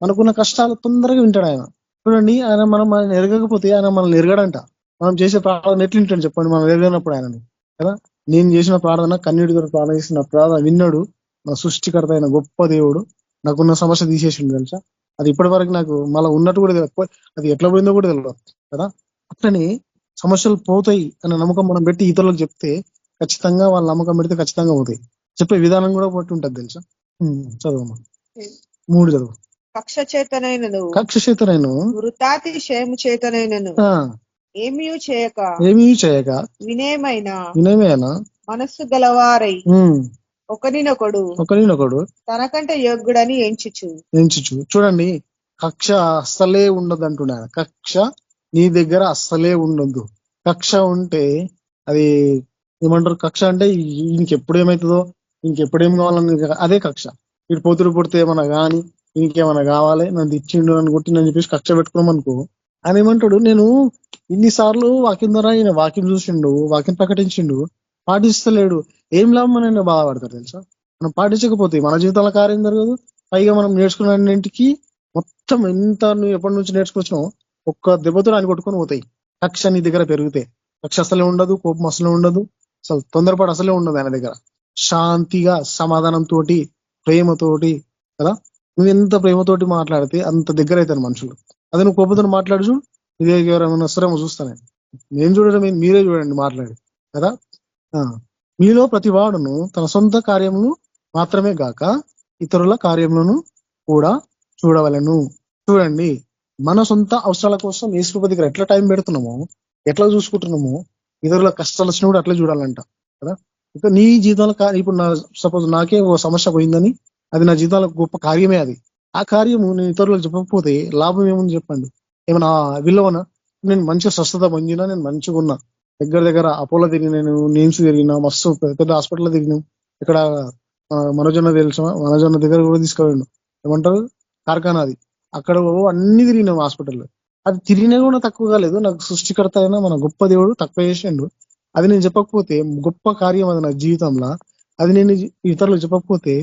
మనకున్న కష్టాలు తొందరగా వింటాడు ఆయన. చూడండి, మనం ఎరగకపోతే ఆయన మనల్ని ఎరగడంట. మనం చేసే ప్రార్థన ఎట్లు వింటాడు చెప్పండి, మనం ఎరగనప్పుడు ఆయనని కదా. నేను చేసిన ప్రార్థన, కన్నీటితో ప్రార్థన చేసిన ప్రార్థన విన్నాడు నా సృష్టికర్త అయిన గొప్ప దేవుడు. నాకున్న సమస్య తీసేసిండు తెలుసా. అది ఇప్పటి వరకు నాకు మళ్ళీ ఉన్నట్టు కూడా తెలియదు, అది ఎట్లా పోయిందో కూడా తెలియదు కదా. అట్లని సమస్యలు పోతాయి అనే నమ్మకం మనం పెట్టి ఇతరులకు చెప్తే ఖచ్చితంగా వాళ్ళ నమ్మకం పెడితే ఖచ్చితంగా పోతాయి. చెప్పే విధానం కూడా బట్టి ఉంటది తెలుసా. చదువు 3 చదువు. కక్ష చేతనైనను వృతాతిశయము చేతనైనను ఏమీ చేయక వినయమైన మనస్సు గలవారై ఒకరినొకడు తనకంటే యోగ్యుడని ఎంచుచు. చూడండి, కక్ష అస్సలే ఉండదు అంటున్నాను. కక్ష నీ దగ్గర అస్సలే ఉండదు. కక్ష ఉంటే అది ఏమంటారు, కక్ష అంటే ఇంకెప్పుడు ఏమవుతుందో, ఇంకెప్పుడేం కావాలని అదే కక్ష. ఇటు పోతురు పుడితే ఏమన్నా కానీ ఇంకేమన్నా కావాలి, నన్ను ఇచ్చిండు అని కొట్టిందని చెప్పేసి కక్ష పెట్టుకున్నాం అనుకో. ఆయన ఏమంటాడు, నేను ఇన్నిసార్లు వాక్యం ద్వారా ఈయన వాక్యం చూసిండు, వాక్యం ప్రకటించిండు, పాటిస్తలేడు, ఏం లాభం అని ఆయన బాధపడతారు తెలుసా. మనం పాటించకపోతే మన జీవితంలో కార్యం జరగదు. పైగా మనం నేర్చుకున్నింటికి మొత్తం ఎంత నువ్వు ఎప్పటి నుంచి నేర్చుకొచ్చినావు ఒక్క దెబ్బతో ఆయన కొట్టుకొని పోతాయి. కక్ష నీ దగ్గర పెరిగితే కక్ష అసలే ఉండదు, కోపం అసలే ఉండదు, అసలు తొందరపాటు అసలే ఉండదు ఆయన దగ్గర. శాంతిగా, సమాధానంతో, ప్రేమతోటి కదా. నువ్వు ఎంత ప్రేమతోటి మాట్లాడితే అంత దగ్గర అవుతారు మనుషులు. అదే నువ్వు కోపంతో మాట్లాడు చూడు, ఇదే ఎవరైనా వస్తారేమో చూస్తాను నేను చూడడం మీరే చూడండి మాట్లాడి కదా. మీలో ప్రతి వాడును తన సొంత కార్యమును మాత్రమే గాక ఇతరుల కార్యములను కూడా చూడవలను. చూడండి, మన సొంత అవసరాల కోసం యేసు దగ్గర ఎట్లా టైం పెడుతున్నామో, ఎట్లా చూసుకుంటున్నామో, ఇతరుల కష్టాలు వచ్చినా కూడా అట్లా చూడాలంట కదా. ఇక నీ జీవితాల ఇప్పుడు సపోజ్ నాకే ఓ సమస్య పోయిందని, అది నా జీవితాల గొప్ప కార్యమే. అది ఆ కార్యము నేను ఇతరులకు చెప్పకపోతే లాభం ఏముంది చెప్పండి. ఏమన్నా విలువనా? నేను మంచిగా స్వస్థత పొందినా, నేను మంచిగా ఉన్నా, దగ్గర అపోలో తిరిగి, నేను నేమ్స్ తిరిగినా, మస్తు పెద్ద హాస్పిటల్లో తిరిగినాం. ఇక్కడ మనోజన్న తెలుసా, మనోజన్న దగ్గర కూడా తీసుకెళ్ళిండు, ఏమంటారు కార్ఖానా అది, అక్కడ అన్ని తిరిగినాం హాస్పిటల్లో. అది తిరిగినా కూడా తక్కువ కాలేదు. నాకు సృష్టికర్త అయినా మన గొప్ప దేవుడు తక్కువ చేసిండు. అది నేను చెప్పకపోతే గొప్ప కార్యం అది నా జీవితంలో. అది నేను ఇతరులకు చెప్పకపోతే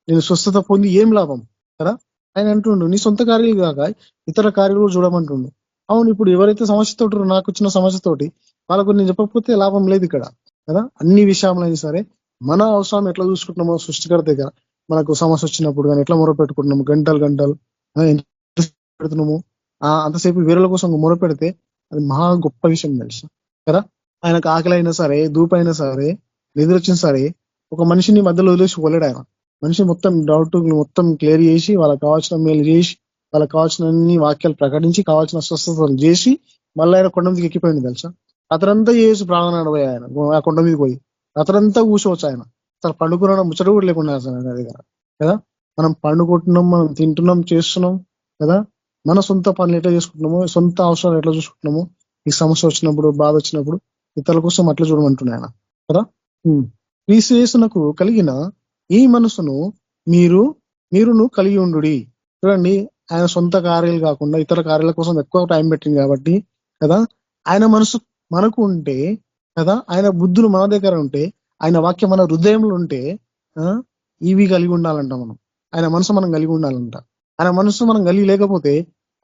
నేను స్వస్థత పొంది ఏం లాభం కదా. ఆయన అంటుండు, నీ సొంత కార్యాలు కాక ఇతర కార్యాలు కూడా చూడమంటుండు. అవును, ఇప్పుడు ఎవరైతే సమస్యతోటి నాకు వచ్చిన సమస్యతోటి వాళ్ళకు నేను చెప్పకపోతే లాభం లేదు ఇక్కడ కదా. అన్ని విషయంలో అయినా సరే మన అవసరం ఎట్లా చూసుకుంటున్నామో సృష్టికర్త దగ్గర మనకు సమస్య వచ్చినప్పుడు కానీ ఎట్లా మొరపెట్టుకుంటున్నాము, గంటలు గంటలు ఎంత పెడుతున్నాము, అంతసేపు వేరేల కోసం మొరపెడితే అది మహా గొప్ప విషయం తెలుసు కదా. ఆయనకు ఆకలి అయినా సరే, దూపైనా సరే, నిద్ర వచ్చినా సరే ఒక మనిషిని మధ్యలో వదిలేసి పోలేడు ఆయన. మనిషి మొత్తం డౌట్ మొత్తం క్లియర్ చేసి వాళ్ళకి కావాల్సిన మేలు చేసి వాళ్ళకి కావాల్సిన అన్ని వాక్యాలు ప్రకటించి కావాల్సిన స్వస్థతలు చేసి మళ్ళీ ఆయన కొండ మీదకి ఎక్కిపోయింది తెలుసా. అతనంతా చేసి ప్రాణం నడబోయే ఆయన ఆ కొండ మీద పోయి అతనంతా కూర్చోవచ్చు ఆయన. అసలు పండుకున్న ముచ్చట కూడా లేకుండా దగ్గర కదా. మనం పండుకుంటున్నాం, మనం తింటున్నాం, చేస్తున్నాం కదా. మన సొంత పనులు ఎట్లా చేసుకుంటున్నామో, సొంత అవసరాలు ఎట్లా చూసుకుంటున్నామో, ఈ సమస్య వచ్చినప్పుడు, బాధ వచ్చినప్పుడు ఇతరుల కోసం అట్లా చూడమంటున్నాయి ఆయన కదా. క్రీస్తు యేసునకు కలిగిన ఈ మనసును మీరును కలిగి ఉండు. చూడండి, ఆయన సొంత కార్యాలు కాకుండా ఇతర కార్యాల కోసం ఎక్కువ టైం పెట్టింది కాబట్టి కదా. ఆయన మనసు మనకు ఉంటే కదా, ఆయన బుద్ధులు మన దగ్గర ఉంటే, ఆయన వాక్యం మన హృదయంలో ఉంటే ఇవి కలిగి ఉండాలంట మనం. ఆయన మనసు మనం కలిగి ఉండాలంట. ఆయన మనసు మనం కలిగి లేకపోతే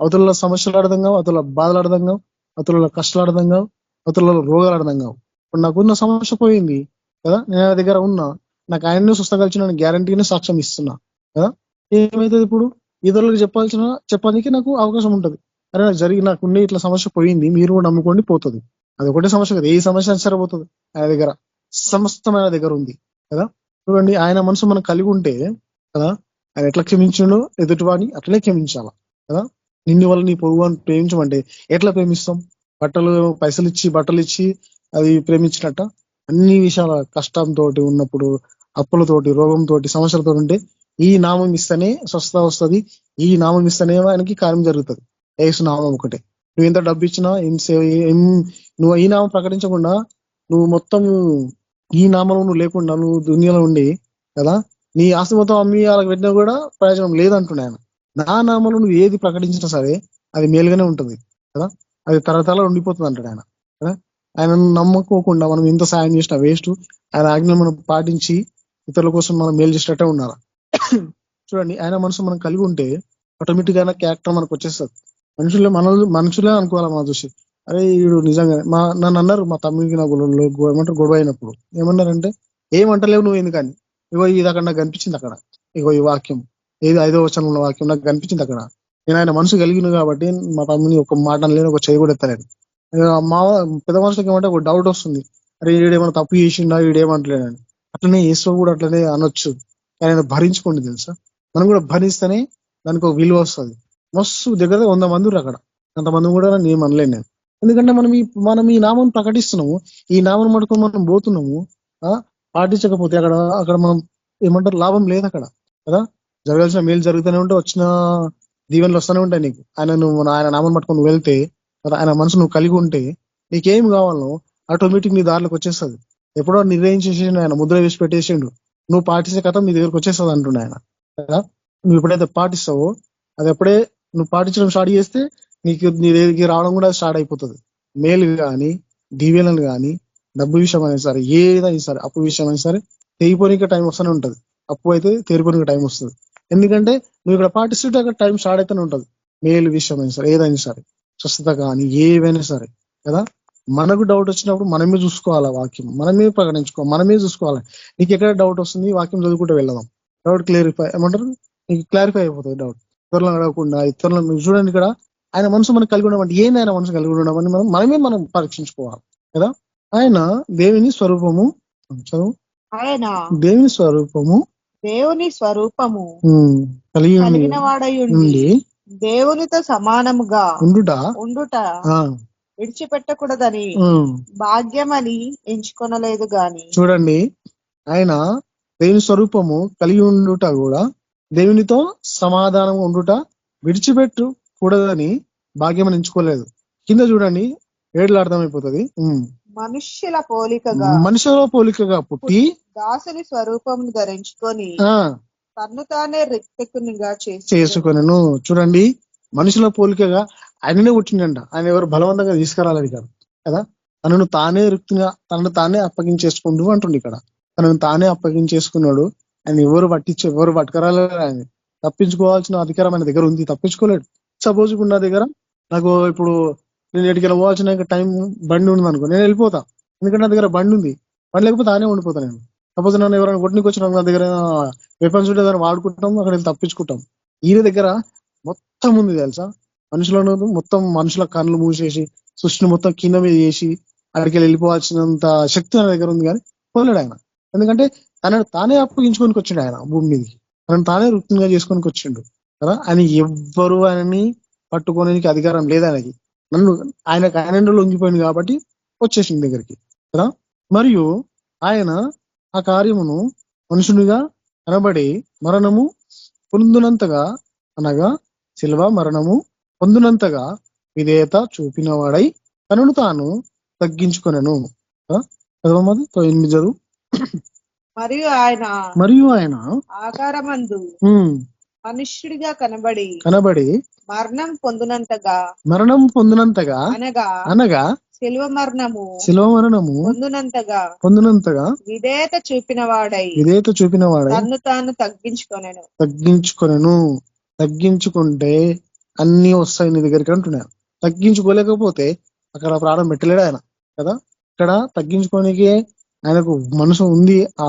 అవతల సమస్యలు అర్థం కావు, అవతల బాధలు అర్థం కావు, అవతల కష్టాలు అర్థం కావు, అవతల రోగాలు అర్థం కావు. ఇప్పుడు నాకున్న సమస్య పోయింది కదా, నేను ఆయన దగ్గర ఉన్నా, నాకు ఆయన్ని స్వస్థగలిచిన గ్యారంటీని సాక్ష్యం ఇస్తున్నా కదా. ఏమైతుంది ఇప్పుడు ఇతరులకు చెప్పడానికి నాకు అవకాశం ఉంటది. అరే నాకు నాకుండే ఇట్లా సమస్య పోయింది, మీరు కూడా నమ్ముకోండి పోతుంది. అది ఒకటే సమస్య కదా, ఏ సమస్య సరే పోతుంది. ఆయన దగ్గర సమస్తం ఆయన దగ్గర ఉంది కదా. చూడండి, ఆయన మనసు మనం కలిగి ఉంటే కదా, ఆయన ఎట్లా క్షమించిండో ఎదుటివాడిని అట్లనే క్షమించాలా కదా. నిన్ను వల్ల నీ పొరుగు అని ప్రేమించమంటే ఎట్లా ప్రేమిస్తాం? పైసలు ఇచ్చి బట్టలు ఇచ్చి అది ప్రేమించినట్ట. అన్ని విషయాల కష్టంతో ఉన్నప్పుడు, అప్పులతోటి, రోగంతో, సమస్యలతో ఉంటే ఈ నామం ఇస్తేనే స్వస్థత వస్తుంది, ఈ నామం ఇస్తేనే ఆయనకి కార్యం జరుగుతుంది. యేసు నామం ఒకటే. నువ్వు ఎంత డబ్బు ఇచ్చినా నువ్వు ఈ నామం ప్రకటించకుండా నువ్వు మొత్తం ఈ నామంలో నువ్వు లేకుండా నువ్వు దునియాలో ఉండి కదా నీ ఆస్తి మొత్తం అమ్మి వాళ్ళకి పెట్టినా కూడా ప్రయోజనం లేదంటున్నా ఆయన. నా నామంలో నువ్వు ఏది ప్రకటించినా సరే అది మేలుగానే ఉంటుంది కదా, అది తరతరాలు ఉండిపోతుంది అంటాడు ఆయన కదా. ఆయన నమ్మకోకుండా మనం ఎంత సాయం చేసినా వేస్ట్. ఆయన ఆజ్ఞలు మనం పాటించి ఇతరుల కోసం మనం మేలు చేసినట్టే ఉండాలి. చూడండి, ఆయన మనసు మనం కలిగి ఉంటే ఆటోమేటిక్ గా క్యారెక్టర్ మనకు వచ్చేస్తుంది. మనుషులే అనుకోవాలి మన చూసి, అరే వీడు నిజంగా నన్ను అన్నారు మా తమ్ముడికి నాకు ఏమంటారు గొడవ అయినప్పుడు ఏమన్నారంటే, ఏమంటలేవు నువ్వు ఎందుకని, ఇగో ఇది అక్కడ నాకు కనిపించింది, అక్కడ ఇగో ఈ వాక్యం ఏది 5వ వచనంలో వాక్యం నాకు కనిపించింది అక్కడ. నేను ఆయన మనసు కలిగిన కాబట్టి మా తమ్ముని ఒక మాట లేని ఒక చేయి కూడా ఎత్తలేదు. మా పెద్ద మనుషులకి ఏమంటే ఒక డౌట్ వస్తుంది, అరే వీడేమైనా తప్పు చేసిండా వీడేమంటలేడని. అట్లనే యేసు కూడా అట్లనే అనొచ్చు. ఆయన భరించుకోండి తెలుసా, మనం కూడా భరిస్తేనే దానికి ఒక విలువ వస్తుంది. మస్తు దగ్గర 100 మంది అక్కడ, అంతమంది కూడా నేను అనలేను నేను. ఎందుకంటే మనం ఈ నామం ప్రకటిస్తున్నాము, ఈ నామం మటుకు మనం పోతున్నాము. పాటించకపోతే అక్కడ మనం ఏమంటారు లాభం లేదు అక్కడ కదా. జరగాల్సిన మేలు జరుగుతూనే ఉంటే, వచ్చిన దీవెనలు వస్తూనే ఉంటాయి నీకు. ఆయన నామం పట్టుకొని వెళ్తే ఆయన మనసు నువ్వు కలిగి ఉంటే నీకేం కావాలో ఆటోమేటిక్ నీ దారిలోకి వచ్చేస్తుంది. ఎప్పుడో నిర్ణయించేసిండు ఆయన, ముద్ర వేసి పెట్టేసిండు, నువ్వు పాటించే కథ మీ దగ్గరకు వచ్చేస్తుంది అంటున్నా ఆయన కదా. నువ్వు ఎప్పుడైతే పాటిస్తావో అది ఎప్పుడే నువ్వు పాటించడం స్టార్ట్ చేస్తే నీకు నీ దగ్గరికి రావడం కూడా స్టార్ట్ అయిపోతుంది. మేలు కానీ, దీవెనలు కానీ, డబ్బు విషయం అయినా సరే, ఏదైనా సరే, అప్పు విషయం అయినా సరే తెగిపోనిక టైం వస్తూనే ఉంటది. అప్పు అయితే తెగిపోనిక టైం వస్తుంది. ఎందుకంటే నువ్వు ఇక్కడ పాటిస్తుంటే అక్కడ టైం స్టార్ట్ అయితేనే ఉంటది. మేలు విషయం అయినా సరే, ఏదైనా సరే, స్వస్థత కానీ ఏవైనా సరే కదా. మనకు డౌట్ వచ్చినప్పుడు మనమే చూసుకోవాలి, వాక్యం మనమే ప్రకటించుకోవాలి, మనమే చూసుకోవాలి. నీకు ఎక్కడ డౌట్ వస్తుంది వాక్యం చదువుకుంటూ వెళ్దాం, డౌట్ ఏమంటారు నీకు క్లారిఫై అయిపోతుంది. డౌట్ ఇతరులను అడగకుండా ఇతరులను చూడండి. ఇక్కడ ఆయన మనసు మనకు కలిగి ఉండమంటే ఏంది, ఆయన మనసు కలిగి ఉండమని మనం పరీక్షించుకోవాలి కదా. ఆయన దేవుని స్వరూపము, చదువు, ఆయన దేవుని స్వరూపము కలిగిన వాడయుండి దేవునితో సమానముగా ఉండుట విడిచిపెట్టకూడదని భాగ్యమని ఎంచుకొనలేదు గాని. చూడండి, ఆయన దేవుని స్వరూపము కలిగి ఉండుట కూడా దేవునితో సమాధానం ఉండుట విడిచిపెట్టకూడదని భాగ్యమని ఎంచుకోలేదు. కింద చూడండి, ఏడులో అర్థమైపోతుంది. మనుష్యుల పోలికగా పుట్టి దాసుని స్వరూపం ధరించుకొని తన్ను తానే రిక్తకునిగా చేసుకొనెను. చూడండి, మనుషుల పోలికగా ఆయననే పుట్టిండంట. ఆయన ఎవరు బలవంతంగా తీసుకురాలేదు కాదు కదా. తనను తానే అప్పగించేసుకుంటూ అంటుండే ఇక్కడ. తనను తానే అప్పగించేసుకున్నాడు. ఆయన ఎవరు పట్టుకురాలేదు. ఆయన తప్పించుకోవాల్సిన అధికారం ఆయన దగ్గర ఉంది, తప్పించుకోలేడు. సపోజ్ నా దగ్గర నాకు ఇప్పుడు నేను ఎక్కడికైనా పోవాల్సిన టైం బండి ఉంది అనుకో, నేను వెళ్ళిపోతా. ఎందుకంటే నా దగ్గర బండి ఉంది. బండి లేకపోతే ఆనే ఉండిపోతా నేను. సపోజ్ నన్ను ఎవరైనా కొట్టునికి వచ్చినా నా దగ్గర వెపన్స్ ఉంటే దాన్ని వాడుకుంటాం, అక్కడ తప్పించుకుంటాం. ఈయన దగ్గర మొత్తం ఉంది తెలుసా. మనుషులను మొత్తం మనుషుల కళ్ళు మూసేసి సృష్టిని మొత్తం కింద మీద చేసి అక్కడికి వెళ్ళిపోవాల్సినంత శక్తి నా దగ్గర ఉంది. కానీ పోలేడు ఆయన. ఎందుకంటే తనను తానే అప్పగించుకొని వచ్చిండు ఆయన భూమి మీదకి. తనను తానే వృత్తిగా చేసుకొని వచ్చిండు కదా. ఆయన ఎవ్వరు ఆయనని పట్టుకోనికి అధికారం లేదు ఆయనకి. ఆయన లొంగిపోయింది కాబట్టి వచ్చేసింది దగ్గరికి కదా. మరియు ఆయన ఆ కార్యమును మనుషునిగా కనబడి మరణము పొందునంతగా, అనగా శిల్వ మరణము పొందునంతగా విధేయత చూపినవాడై తనను తాను తగ్గించుకొనెను. చదవమది 9 చదువు. మరియు ఆయన ఆకారమందు మనుష్యుడిగా కనబడి మరణం పొందునంతగా అనగా శిలువ మరణము పొందునంతగా విధేయత చూపినవాడై తన్ను తాను తగ్గించుకుంటే అన్ని వస్తాయి నీ దగ్గరికి అంటున్నాను. తగ్గించుకోలేకపోతే అక్కడ ప్రాణం పెట్టలేడు ఆయన కదా. ఇక్కడ తగ్గించుకోనికి ఆయనకు మనసు ఉంది, ఆ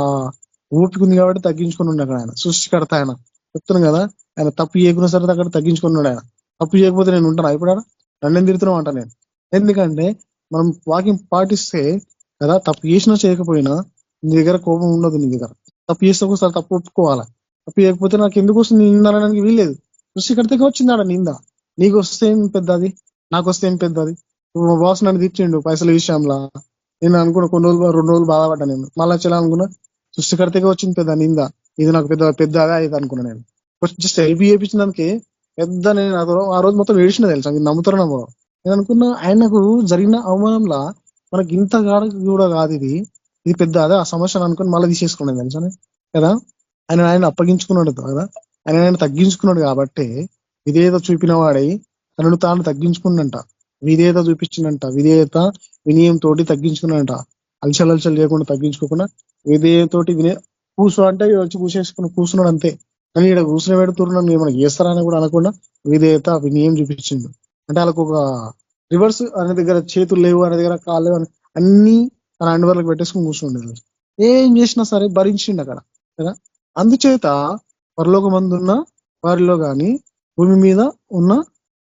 ఓపిక ఉంది కాబట్టి తగ్గించుకుని ఉన్నాడు ఆయన. సృష్టికర్త ఆయన. చెప్తున్నాను కదా, ఆయన తప్పు చేయకున్నా సరే అక్కడ తగ్గించుకున్నాడు ఆయన. తప్పు చేయకపోతే నేను ఉంటాను ఇప్పుడు నన్ను తిరుగుతున్నాం అంట నేను. ఎందుకంటే మనం వాకింగ్ పాటిస్తే కదా, తప్పు చేసినా చేయకపోయినా నీ దగ్గర కోపం ఉండదు. నీ దగ్గర తప్పు చేస్తే ఒకసారి తప్పు ఒప్పుకోవాలా. తప్పు చేయకపోతే నాకు ఎందుకు వస్తుంది నిందనడానికి వీల్లేదు. సృష్టికర్తగా వచ్చిందాడ నింద. నీకు వస్తే ఏం పెద్దది, నాకు వస్తే ఏం పెద్దది. మా బాస్ నన్ను తిట్టిండు పైసల విషయంలో, నేను అనుకున్న 2 రోజులు బాధపడ్డా నేను. మళ్ళీ చాలా అనుకున్నా సృష్టికర్తగా వచ్చింది పెద్ద నింద, ఇది నాకు పెద్దగా ఇది అనుకున్నా నేను. జస్ట్ హెల్ప్ చేయించినందుకే పెద్ద నేను ఆ రోజు మొత్తం ఏడిచిన తెలుసా. మీరు నమ్ముతారో నమ్మరో. నేను అనుకున్నా ఆయనకు జరిగిన అవమానంలా మనకి ఇంత కూడా కాదు ఇది పెద్ద అదే ఆ సమస్యను అనుకుని మళ్ళీ తీసేసుకున్నాను తెలుసా కదా. ఆయన అప్పగించుకున్నాడు కదా, ఆయన తగ్గించుకున్నాడు కాబట్టి విధేయత చూపిన వాడై తనను తాను తగ్గించుకున్నంట. విధేయత చూపించిందంట. విధేయత వినయంతో తగ్గించుకున్నాడంట. అలచల్ లేకుండా తగ్గించుకోకుండా విధేయతోటి కూర్చో అంటే వచ్చి కూర్చున్నాడు అంతే. కానీ ఇక్కడ కూర్చుని పెడుతున్నాను ఏమైనా చేస్తారని కూడా అనకుండా విధేయత వినయం చూపించిండు. అంటే వాళ్ళకు ఒక రివర్స్ అనే దగ్గర చేతులు లేవు, అనే దగ్గర కాళ్ళు లేవు, అన్ని తన అండవర్లకు పెట్టేసుకుని కూర్చుండేది. ఏం చేసినా సరే భరించిండు అక్కడ కదా. అందుచేత పరలోకమందున్న వారిలో గాని భూమి మీద ఉన్న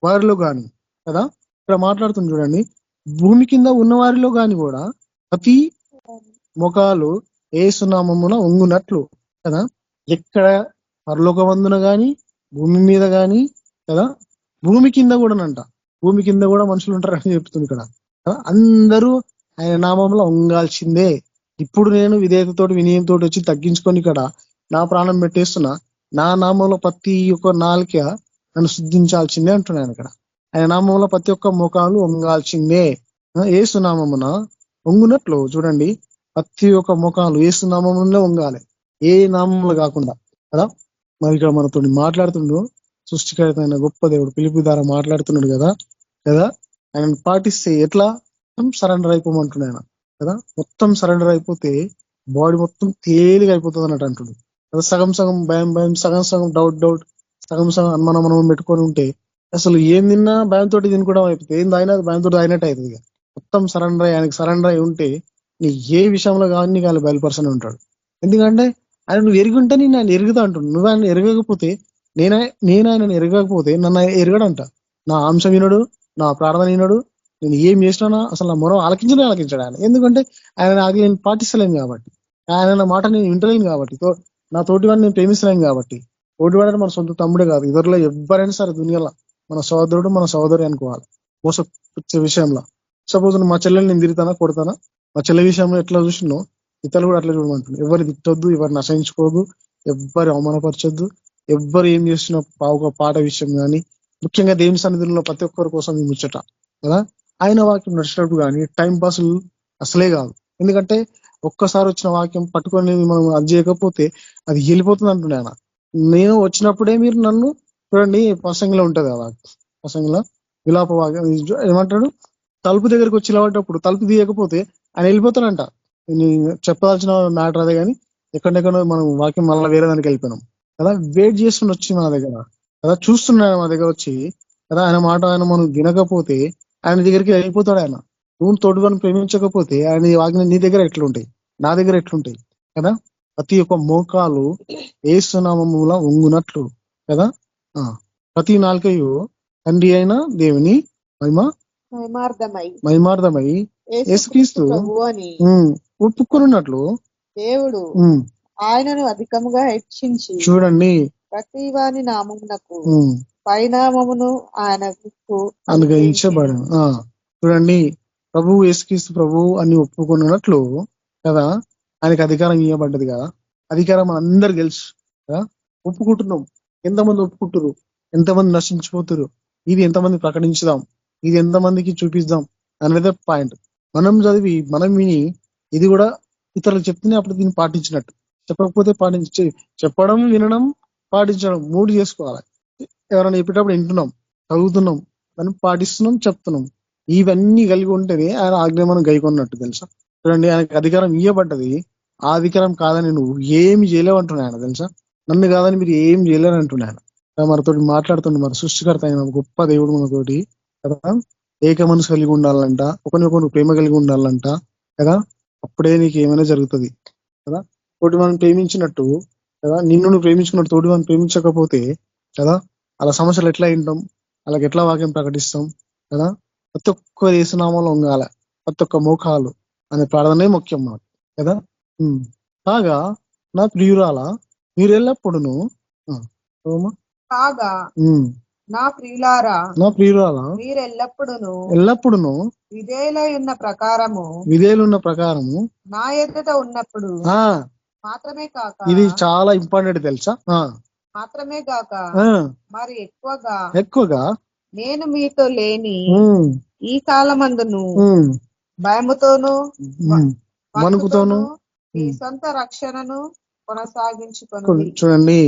వారిలో గాని కదా, ఇక్కడ మాట్లాడుతుంది చూడండి, భూమి కింద ఉన్న వారిలో గాని కూడా ప్రతి ముఖాలు యేసు నామమున వంగునట్లు కదా. ఎక్కడ పరలోకమందున గాని భూమి మీద గాని కదా, భూమి కింద కూడానంట. భూమి కింద కూడా మనుషులు ఉంటారని చెప్తుంది ఇక్కడ. అందరూ ఆయన నామంలో వంగాల్సిందే. ఇప్పుడు నేను విధేయతతో వినయంతో వచ్చి తగ్గించుకొని ఇక్కడ నా ప్రాణం పెట్టేస్తున్నా. నా నామంలో ప్రతి ఒక్క నాలుక నన్ను శుద్ధించాల్సిందే అంటున్నాను ఇక్కడ. ఆయన నామంలో ప్రతి ఒక్క ముఖాలు వంగాల్సిందే. యేసు నామమున వంగునట్లు చూడండి, ప్రతి ఒక్క ముఖాలు యేసు నామంలో వంగాలి, ఏ నామంలో కాకుండా కదా. మరి ఇక్కడ మనతో మాట్లాడుతుండు సృష్టికర్త అయిన గొప్ప దేవుడు పిలుపు ద్వారా మాట్లాడుతున్నాడు కదా. ఆయన పాటిస్తే ఎట్లా సరెండర్ అయిపోమంటున్నాయన కదా. మొత్తం సరెండర్ అయిపోతే బాడీ మొత్తం తేలిగా అయిపోతుంది అన్నట్టు అంటుడు కదా. సగం భయం, సగం డౌట్, సగం అనుమానం పెట్టుకొని ఉంటే అసలు ఏం తిన్నా భయంతో తినుకోవడం అయిపోతుంది. ఏం తాగినా భయంతో తాగినట్టు అవుతుంది. మొత్తం ఆయనకి సరెండర్ అయి ఉంటే నీ ఏ విషయంలో కానీ నీకు ఆయన బయలుపర్సన్ ఉంటాడు. ఎందుకంటే ఆయన నువ్వు ఎరిగి ఉంటే నేను ఆయన ఎరుగుతా అంటున్నాడు. నువ్వు ఆయన ఎరగకపోతే నేను ఆయనను ఎరగకపోతే నన్ను ఎరగడంట. నా అంశం వినడు, నా ప్రార్థన వినడు. నేను ఏం చేసినా అసలు నా మొరం ఆలకించాడు ఆయన. ఎందుకంటే ఆయన ఆగి నేను పాటిస్తలేను కాబట్టి, ఆయన మాట నేను వింటలేను కాబట్టి, నా తోటివాడిని నేను ప్రేమిస్తలేను కాబట్టి. తోటివాడని మన సొంత తమ్ముడే కాదు, ఇతరులో ఎవరైనా సరే దునియాలో మన సోదరుడు మన సోదరి అనుకోవాలి. మోసపుచ్చే విషయంలో సపోజ్ మా చెల్లెని నేను తిరుగుతానా కొడతానా, మా చెల్లె విషయంలో ఎట్లా చూసినో ఇతరులు కూడా అట్లా చూడమంటుంది. ఎవరు తిట్టొద్దు, ఎవరిని నశించుకోదు, ఎవ్వరు అవమానపరచొద్దు. ఎవ్వరు ఏం చేస్తున్న ఒక పాట విషయం కానీ, ముఖ్యంగా దేవుని సన్నిధిలో ప్రతి ఒక్కరి కోసం ఈ ముచ్చట కదా. ఆయన వాక్యం నడిచినప్పుడు కానీ టైం పాస్ అసలే కాదు. ఎందుకంటే ఒక్కసారి వచ్చిన వాక్యం పట్టుకొని మనం అది చేయకపోతే అది వెళ్ళిపోతుంది అంటున్నాను. నేను వచ్చినప్పుడే మీరు నన్ను చూడండి. ప్రసంగిలో ఉంటది ఆ వాక్యం, ప్రసంగిలో విలాప వాక్యం ఏమంటాడు, తలుపు దగ్గరికి వచ్చి నిలబడ్డప్పుడు తలుపు తీయకపోతే ఆయన వెళ్ళిపోతాడంట. చెప్పాల్సిన మ్యాటర్ అదే కానీ ఎక్కడెక్కడో మనం వాక్యం మళ్ళీ వేరే దానికి వెళ్ళిపోయినాం కదా. వెయిట్ చేస్తుని వచ్చి మన దగ్గర కదా, చూస్తున్నాడు మా దగ్గర వచ్చి కదా. ఆయన మాట ఆయన మనం వినకపోతే ఆయన దగ్గరికి వెళ్ళిపోతాడు. ఆయన నువ్వు తోడువాన్ని ప్రేమించకపోతే ఆయన ఆజ్ఞ నీ దగ్గర ఎట్లుంటాయి, నా దగ్గర ఎట్లుంటాయి కదా. ప్రతి ఒక్క మోకాలు ఏసునామముల వంగునట్లు కదా. ప్రతి నాలుకయు తండ్రి అయిన దేవుని మహిమార్థమై యేసుక్రీస్తు ఒప్పుకున్నట్లు దేవుడు ఆయనను అధికముగా హెచ్చించి చూడండి ప్రతి వాని నామమునకు పరిణామమును ఆయనకు అనుగ్రహించబడు. చూడండి, ప్రభువు యేసుక్రీస్తు ప్రభువు అని ఒప్పుకున్నట్లు కదా ఆయనకి అధికారం ఇవ్వబడ్డది కదా. అధికారం అందరు తెలుసు కదా. ఒప్పుకుంటున్నాం. ఎంతమంది ఒప్పుకుంటారు, ఎంతమంది నశించిపోతారు, ఇది ఎంతమంది ప్రకటించుదాం, ఇది ఎంతమందికి చూపిద్దాం అనేది పాయింట్. మనం చదివి మనం విని ఇది కూడా ఇతరులకు చెప్తేనే అప్పుడు దీన్ని పాటించినట్టు. చెప్పకపోతే చెప్పడం, వినడం, పాటించడం 3 చేసుకోవాలి. ఎవరైనా చెప్పేటప్పుడు వింటున్నాం, చదువుతున్నాం, దాన్ని పాటిస్తున్నాం, చెప్తున్నాం. ఇవన్నీ కలిగి ఉంటేనే ఆయన ఆజ్ఞ మనం గైకొన్నట్టు తెలుసా. చూడండి, ఆయనకి అధికారం ఇవ్వబడ్డది. ఆ అధికారం కాదని నువ్వు ఏమి చేయలేవు అంటున్నాయి ఆయన తెలుసా. నన్ను కాదని మీరు ఏం చేయలేరు అంటున్నాను. మనతో మాట్లాడుతుండే మరి సృష్టికర్త అయిన గొప్ప దేవుడు మనతోటి కదా. ఏక మనసు కలిగి ఉండాలంట, ఒకరినొకరు ప్రేమ కలిగి ఉండాలంట కదా. అప్పుడే నీకు ఏమైనా జరుగుతుంది కదా. తోటి మనం ప్రేమించినట్టు కదా, నిన్ను నువ్వు ప్రేమించుకున్నట్టు తోటి మనం ప్రేమించకపోతే కదా అలా సమస్యలు ఎట్లా వింటాం, అలాగే ఎట్లా వాక్యం ప్రకటిస్తాం కదా. ప్రతి ఒక్క యేసునామంలో ఉండాల, ప్రతి ఒక్క మోకాలు అనే ప్రార్థనే ముఖ్యం మాకు కదా. కాగా నా ప్రియురాల మీరు ఎల్లప్పుడును కాగా నా ప్రియులారా ఎల్లప్పుడును విధేయులున్న ప్రకారము నా ఎదుట ఉన్నప్పుడు మాత్రమే కాక, ఇది చాలా ఇంపార్టెంట్ తెలుసా. మాత్రమే కాక మరి ఎక్కువగా నేను మీతో లేని ఈ కాలమందును భయముతోను వణుకుతోను మీ సొంత రక్షణను కొనసాగించుకొని. చూడండి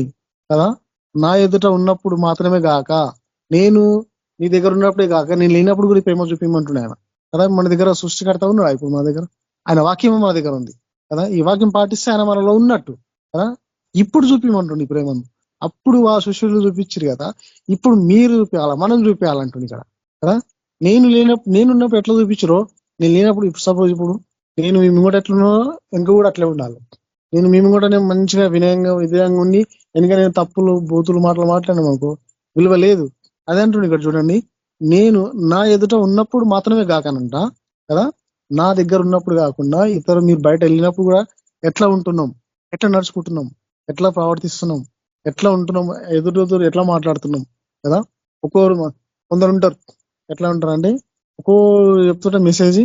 కదా, నా ఎదుట ఉన్నప్పుడు మాత్రమే గాక, నేను నీ దగ్గర ఉన్నప్పుడే కాక నేను లేనప్పుడు కూడా ప్రేమ చూపించమంటున్నాను కదా. మన దగ్గర సృష్టికర్త ఉన్నాడు. ఇప్పుడు మన దగ్గర ఆయన వాక్యం మన దగ్గర ఉంది కదా. ఈ వాక్యం పాటిస్తే ఆయన మనలో ఉన్నట్టు కదా. ఇప్పుడు చూపించమంటుండి ఈ ప్రేమను. అప్పుడు ఆ శిష్యులు చూపించారు కదా, ఇప్పుడు మీరు చూపించాలా, మనం చూపించాలంటుంది ఇక్కడ కదా. నేనున్నప్పుడు ఎట్లా చూపించరో, నేను లేనప్పుడు సపోజ్ ఇప్పుడు నేను మేము కూడా ఎట్లున్నా ఇంకా కూడా అట్లే ఉండాలి. మేము కూడా నేను మంచిగా విధేయంగా ఉండి వెనుక నేను తప్పులు బూతులు మాట్లాడినాం అనుకో విలువ లేదు. అదే అంటుండే ఇక్కడ చూడండి, నేను నా ఎదుట ఉన్నప్పుడు మాత్రమే కాకనంట కదా. నా దగ్గర ఉన్నప్పుడు కాకుండా ఇతరు మీరు బయట వెళ్ళినప్పుడు కూడా ఎట్లా ఉంటున్నాం, ఎట్లా నడుచుకుంటున్నాం, ఎట్లా ప్రవర్తిస్తున్నాం, ఎట్లా ఉంటున్నాం, ఎదురు ఎట్లా మాట్లాడుతున్నాం కదా. కొందరు ఉంటారు ఎట్లా ఉంటారు అంటే ఒక్కో చెప్తుంటే మెసేజ్,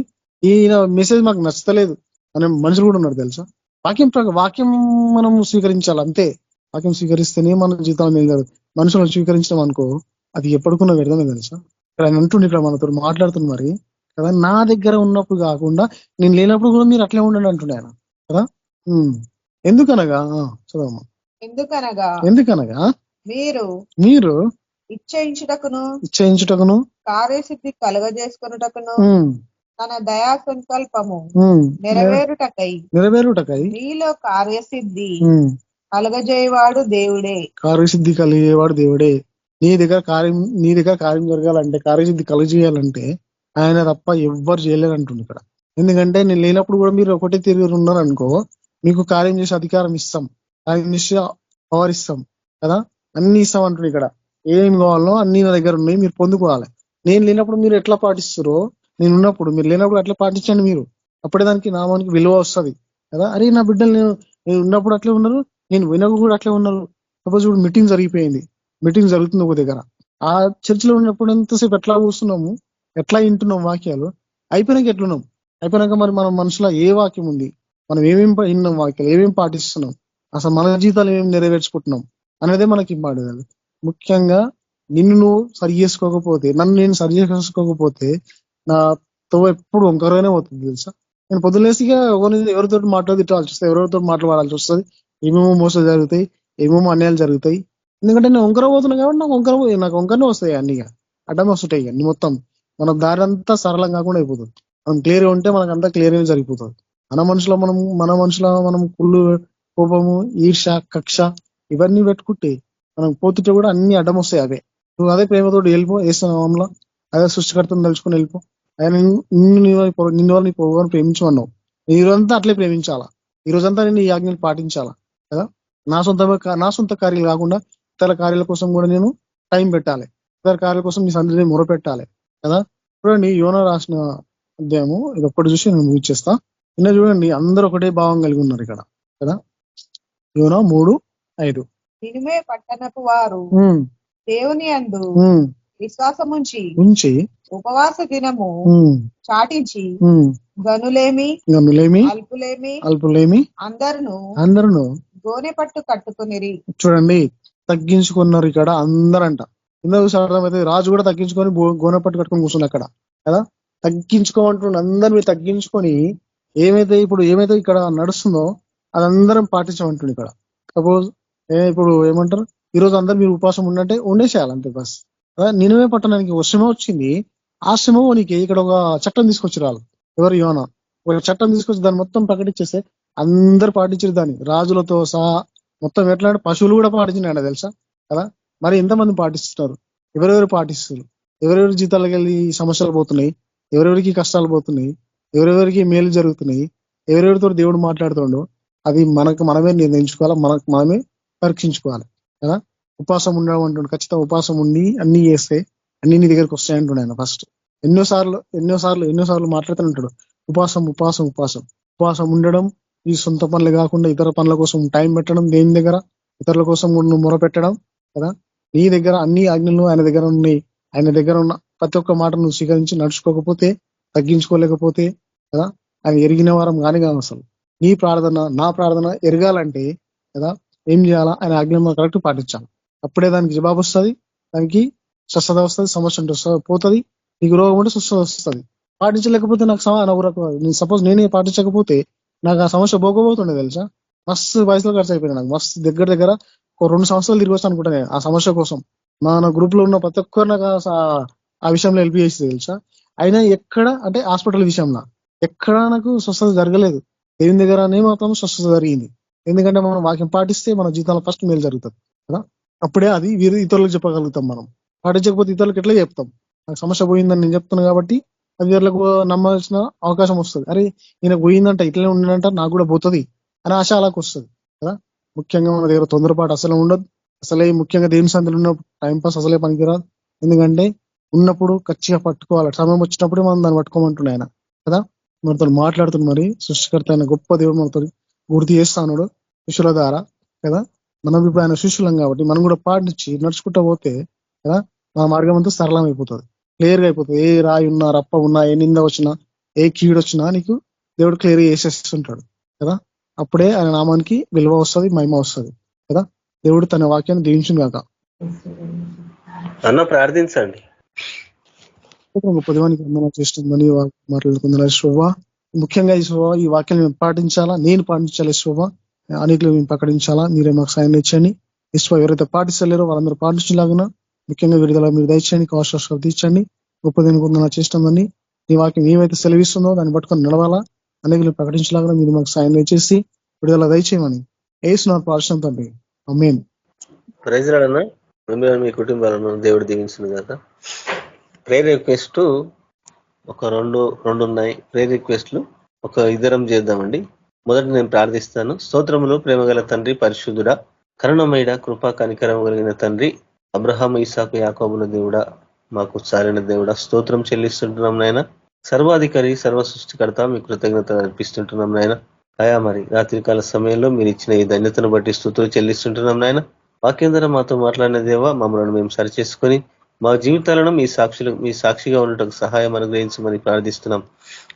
ఈయన మెసేజ్ మాకు నచ్చలేదు అనే మనుషులు కూడా ఉన్నారు తెలుసా. వాక్యం మనం స్వీకరించాలి అంతే. వాక్యం స్వీకరిస్తేనే మన జీవితాలు మెరుగు. మనుషులను స్వీకరించడం అనుకో అది ఎప్పటికున్నా వ్యర్థమే తెలుసా. ఇక్కడ ఆయన అంటుండే, ఇక్కడ మనతో మాట్లాడుతుంది మరి కదా. నా దగ్గర ఉన్నప్పుడు కాకుండా నేను లేనప్పుడు కూడా మీరు అట్లే ఉండండి అంటుండే ఆయన కదా. ఎందుకనగా చదవమ్మా. ఎందుకనగా మీరు ఇచ్చయించుటకును కార్యసిద్ధి కలుగజేసుకొనుటకును తన దయా సంకల్పము నెరవేరుటకై నీలో కార్యసిద్ధి కలుగజేయవాడు దేవుడే. కార్యసిద్ధి కలిగేవాడు దేవుడే. నీ దగ్గర కార్యం జరగాలంటే, కార్యసిద్ధి కలుగజేయాలంటే ఆయన తప్ప ఎవ్వరు చేయలేరు అంటుంది ఇక్కడ. ఎందుకంటే నేను లేనప్పుడు కూడా మీరు ఒకటే తిరిగి ఉన్నారు అనుకో, మీకు కార్యం చేసే అధికారం ఇస్తాం, కార్యం చేసే పవర్ ఇస్తాం కదా, అన్ని ఇస్తాం అంటుంది ఇక్కడ. ఏం కావాలో అన్ని నా దగ్గర ఉన్నాయి, మీరు పొందుకోవాలి. నేను లేనప్పుడు మీరు ఎట్లా పాటిస్తారో నేను ఉన్నప్పుడు మీరు లేనప్పుడు అట్లా పాటించండి మీరు. అప్పుడే దానికి నామానికి విలువ వస్తుంది కదా. అరే నా బిడ్డలు నేను ఉన్నప్పుడు అట్లే ఉన్నారు, నేను వినకు కూడా అట్లే ఉన్నారు. సపోజ్ ఇప్పుడు మీటింగ్ జరిగిపోయింది, మీటింగ్ జరుగుతుంది ఒక దగ్గర. ఆ చర్చిలో ఉన్నప్పుడు ఎంతసేపు ఎట్లా కూర్చున్నాము, ఎట్లా వింటున్నాం వాక్యాలు, అయిపోయినాక ఎట్లున్నాం, అయిపోయినాక మరి మన మనసులో ఏ వాక్యం ఉంది, మనం ఏమేమి విన్నాం, వాక్యాలు ఏమేమి పాటిస్తున్నాం, అసలు మన జీవితాలు ఏమేమి నెరవేర్చుకుంటున్నాం అనేదే మనకి ఇంపార్టెంట్. ముఖ్యంగా నిన్ను నువ్వు సరి చేసుకోకపోతే, నన్ను నేను సరి చేసుకోకపోతే నాతో ఎప్పుడు వంకరగానే పోతుంది తెలుసా. నేను పొద్దులేసిగా ఎవరితో మాట్లాడాల్సి వస్తుంది, ఎవరితో మాట్లాడాల్సి వస్తుంది, ఏమేమో మోసాలు జరుగుతాయి, ఏమేమో అన్యాయాలు జరుగుతాయి. ఎందుకంటే నేను వంకర పోతున్నా కాబట్టి నాకు వంకరనే వస్తాయి, అన్ని అడ్డం వస్తుంటాయి అన్ని. మొత్తం మన దారి అంతా సరళం కాకుండా అయిపోతుంది. మనం క్లియర్గా ఉంటే మనకు అంతా క్లియర్గా జరిగిపోతుంది. మన మనుషుల మనం కుళ్ళు, కోపము, ఈర్ష, కక్ష ఇవన్నీ పెట్టుకుంటే మనం పోతుంటే కూడా అన్ని అడ్డం వస్తాయి. అవే నువ్వు అదే ప్రేమతోటి వెళ్ళిపో వేస్తున్నాంలో అదే సృష్టికర్తను తలుచుకుని వెళ్ళిపో. ఆయన నిన్ను వాళ్ళు నీ పొరుగును ప్రేమించమన్నావు. ఈ రోజంతా అట్లే ప్రేమించాలా, ఈ రోజంతా నేను ఈ ఆజ్ఞలు పాటించాలా కదా. నా సొంత కార్యాలు కాకుండా ఇతర కార్యాల కోసం కూడా నేను టైం పెట్టాలి, ఇతర కార్యాల కోసం నీ సన్నిధిని మొరపెట్టాలి కదా. చూడండి యోనా రాసిన అధ్యాయము ఇది ఒక్కటి చూసి నేను ముగిచ్చేస్తా. నిన్న చూడండి అందరూ ఒకటే భావం కలిగి ఉన్నారు ఇక్కడ కదా. యోనా 3:5 నినివే పట్టణపు వారు దేవుని యందు విశ్వాసముంచి ఉపవాస దినము చాటించి గనులేమి అల్పులేమి అందరును గోనె పట్టు కట్టుకుని. చూడండి తగ్గించుకున్నారు ఇక్కడ అందరంట. ఇందుకు అర్థమైతే రాజు కూడా తగ్గించుకొని గోనె పట్టు కట్టుకొని కూర్చున్నారు అక్కడ కదా. తగ్గించుకోమంటున్న అందరు మీరు తగ్గించుకొని ఏమైతే ఇక్కడ నడుస్తుందో అదందరం పాటించమంటుంది ఇక్కడ. సపోజ్ ఇప్పుడు ఏమంటారు, ఈ రోజు అందరు మీరు ఉపవాసం ఉన్నట్టే ఉండేసేయాలంతే బస్. నినివే పట్టణానికి ఒక శ్రమ వచ్చింది. ఆ శ్రమ నీకు ఇక్కడ ఒక చట్టం తీసుకొచ్చి రాలి. ఎవరు యోనా ఒక చట్టం తీసుకొచ్చి దాన్ని మొత్తం ప్రకటించేస్తే అందరు పాటించారు దాన్ని, రాజులతో సహా మొత్తం. ఎట్లా అంటే పశువులు కూడా పాటించినాడు తెలుసా కదా. మరి ఎంతమంది పాటిస్తున్నారు, ఎవరెవరు పాటిస్తున్నారు, ఎవరెవరి జీతాలకు వెళ్ళి సమస్యలు పోతున్నాయి, ఎవరెవరికి కష్టాలు పోతున్నాయి, ఎవరెవరికి మేలు జరుగుతున్నాయి, ఎవరెవరితో దేవుడు మాట్లాడుతుండో అది మనమే నిర్ణయించుకోవాలి, మనమే పరీక్షించుకోవాలి కదా. ఉపాసం ఉండడం అంటుండే, ఖచ్చితంగా ఉపాసం ఉండి అన్ని చేస్తే అన్ని నీ దగ్గరికి వస్తాయంటుండే ఆయన. ఫస్ట్ ఎన్నోసార్లు మాట్లాడుతూ ఉంటాడు ఉపాసం ఉండడం, ఈ సొంత పనులు కాకుండా ఇతర పనుల కోసం టైం పెట్టడం, దేని దగ్గర ఇతరుల కోసం నువ్వు మొర పెట్టడం కదా. నీ దగ్గర అన్ని ఆజ్ఞలు ఆయన దగ్గర ఉన్నాయి. ఆయన దగ్గర ఉన్న ప్రతి ఒక్క మాట నువ్వు స్వీకరించి నడుచుకోకపోతే, తగ్గించుకోలేకపోతే కదా, ఆయన ఎరిగిన వారం కానీ అసలు నీ ప్రార్థన నా ప్రార్థన ఎరగాలంటే కదా ఏం చేయాలా, ఆయన ఆజ్ఞలు కరెక్ట్ పాటించాలి. అప్పుడే దానికి జవాబు వస్తుంది, దానికి స్వస్థత వస్తుంది, సమస్య పోతుంది, నీకు రోగం ఉంటే స్వస్థత వస్తుంది. పాటించలేకపోతే నాకు సపోజ్ నేనే పాటించకపోతే నాకు ఆ సమస్య పోకపోతుండే తెలుసా. మస్తు వయసులో ఖర్చు అయిపోయినా, నాకు మస్తు దగ్గర ఒక 2 సంవత్సరాలు తిరిగి వస్తాను అనుకుంటా నేను ఆ సమస్య కోసం. మన గ్రూప్ లో ఉన్న ప్రతి ఒక్కరు నాకు ఆ విషయంలో హెల్ప్ చేస్తుంది తెలుసా. అయినా ఎక్కడ అంటే హాస్పిటల్ విషయంలో ఎక్కడ నాకు స్వస్థత జరగలేదు. దేవుని దగ్గరనే మాత్రం స్వస్థత జరిగింది. ఎందుకంటే మనం వాక్యం పాటిస్తే మన జీవితంలో ఫస్ట్ మేలు జరుగుతుంది కదా. అప్పుడే అది ఇతరులకు చెప్పగలుగుతాం. మనం పాటించకపోతే ఇతరులకు ఎట్లా చెప్తాం. నాకు సమస్య పోయిందని నేను చెప్తున్నాను కాబట్టి అది ఇతరులకు నమ్మాల్సిన అవకాశం వస్తుంది. అరే ఈయనకు పోయిందంట, ఇట్లనే ఉండంట, నాకు కూడా పోతుంది అనే ఆశ అలాగ వస్తుంది కదా. ముఖ్యంగా మన దగ్గర తొందరపాటు అసలు ఉండదు. అసలే ముఖ్యంగా దేవుని సందులో ఉన్న టైంపాస్ అసలే పనికిరాదు. ఎందుకంటే ఉన్నప్పుడు ఖచ్చితంగా పట్టుకోవాలి, సమయం వచ్చినప్పుడే మనం దాన్ని పట్టుకోమంటున్నాడు ఆయన కదా. మనతో మాట్లాడుతున్న మరి సృష్టికర్త అయిన గొప్ప దేవుడు మనతో గుర్తు చేస్తాడు శిష్యుల ద్వారా కదా. మనం ఇప్పుడు ఆయన శిష్యులం కాబట్టి మనం కూడా పాటించి నడుచుకుంటూ పోతే కదా మన మార్గం అంతా సరళం అయిపోతుంది, క్లియర్ గా అయిపోతుంది. ఏ రాయి ఉన్నా, రప్ప ఉన్నా, ఏ నింద వచ్చినా, ఏ కీడు వచ్చినా నీకు దేవుడు క్లియర్ గా చేసేస్తుంటాడు కదా. అప్పుడే ఆయన నామానికి విలువ వస్తుంది, మహిమ వస్తుంది కదా. దేవుడు తన వాక్యాన్ని దీవించును గాక. అన్న ప్రార్థించండి. గొప్ప దేవానికి చేస్తుందని మాట్లాడుకుంటున్నారు శోభ. ముఖ్యంగా ఈ వాక్యాన్ని మేము పాటించాలా, నేను పాటించాలి శోభ, అనేకలు మేము ప్రకటించాలా. మీరే మాకు సాయం ఇచ్చండి. ఇష్టం ఎవరైతే పాటిస్తలేరో వాళ్ళందరూ పాటించలాగున ముఖ్యంగా విడుదల మీరు దయచేయండి, కావచ్చు తీర్చండి. గొప్ప దేనికి చేస్తుందని ఈ వాక్యం ఏమైతే సెలవిస్తుందో దాన్ని పట్టుకొని నడవాలా, అనేకలు ప్రకటించలాగా మీరు మాకు సాయం దయచేసి విడుదల దయచేయమని ఏసునామమున ప్రార్థన తండ్రి, ఆమేన్. ప్రైజ్ లార్డ్ అన్న. మీ కుటుంబాలను దేవుడు దీవించును గాక. ప్రేయర్ రిక్వెస్ట్ ఒక రెండు ఉన్నాయి. ప్రేయర్ రిక్వెస్ట్లు ఒక ఇద్దరం చేద్దామండి. మొదట నేను ప్రార్థిస్తాను. స్తోత్రములు ప్రేమగల తండ్రి, పరిశుద్ధుడా, కరుణమయుడ, కృపా కనికరం కలిగిన తండ్రి, అబ్రహాము ఇసాకు యాకోబుల దేవుడా, మాకు చాలిన దేవుడా, స్తోత్రం చెల్లిస్తుంటున్నాం నాయన. సర్వాధికారి సర్వ సృష్టికర్త మీ కృతజ్ఞత అర్పిస్తుంటున్నాం నాయన. అయా మరి రాత్రికాల సమయంలో మీరు ఇచ్చిన ఈ ధన్యతను బట్టి స్తుతులు చెల్లిస్తుంటున్నాం నాయన. వాక్యం ద్వారా మాతో మాట్లాడిన దేవా, మమ్మల్ని మేము సరిచేసుకొని మా జీవితాలను మీ సాక్షిగా ఉండటకు సహాయం అనుగ్రహించమని ప్రార్థిస్తున్నాం.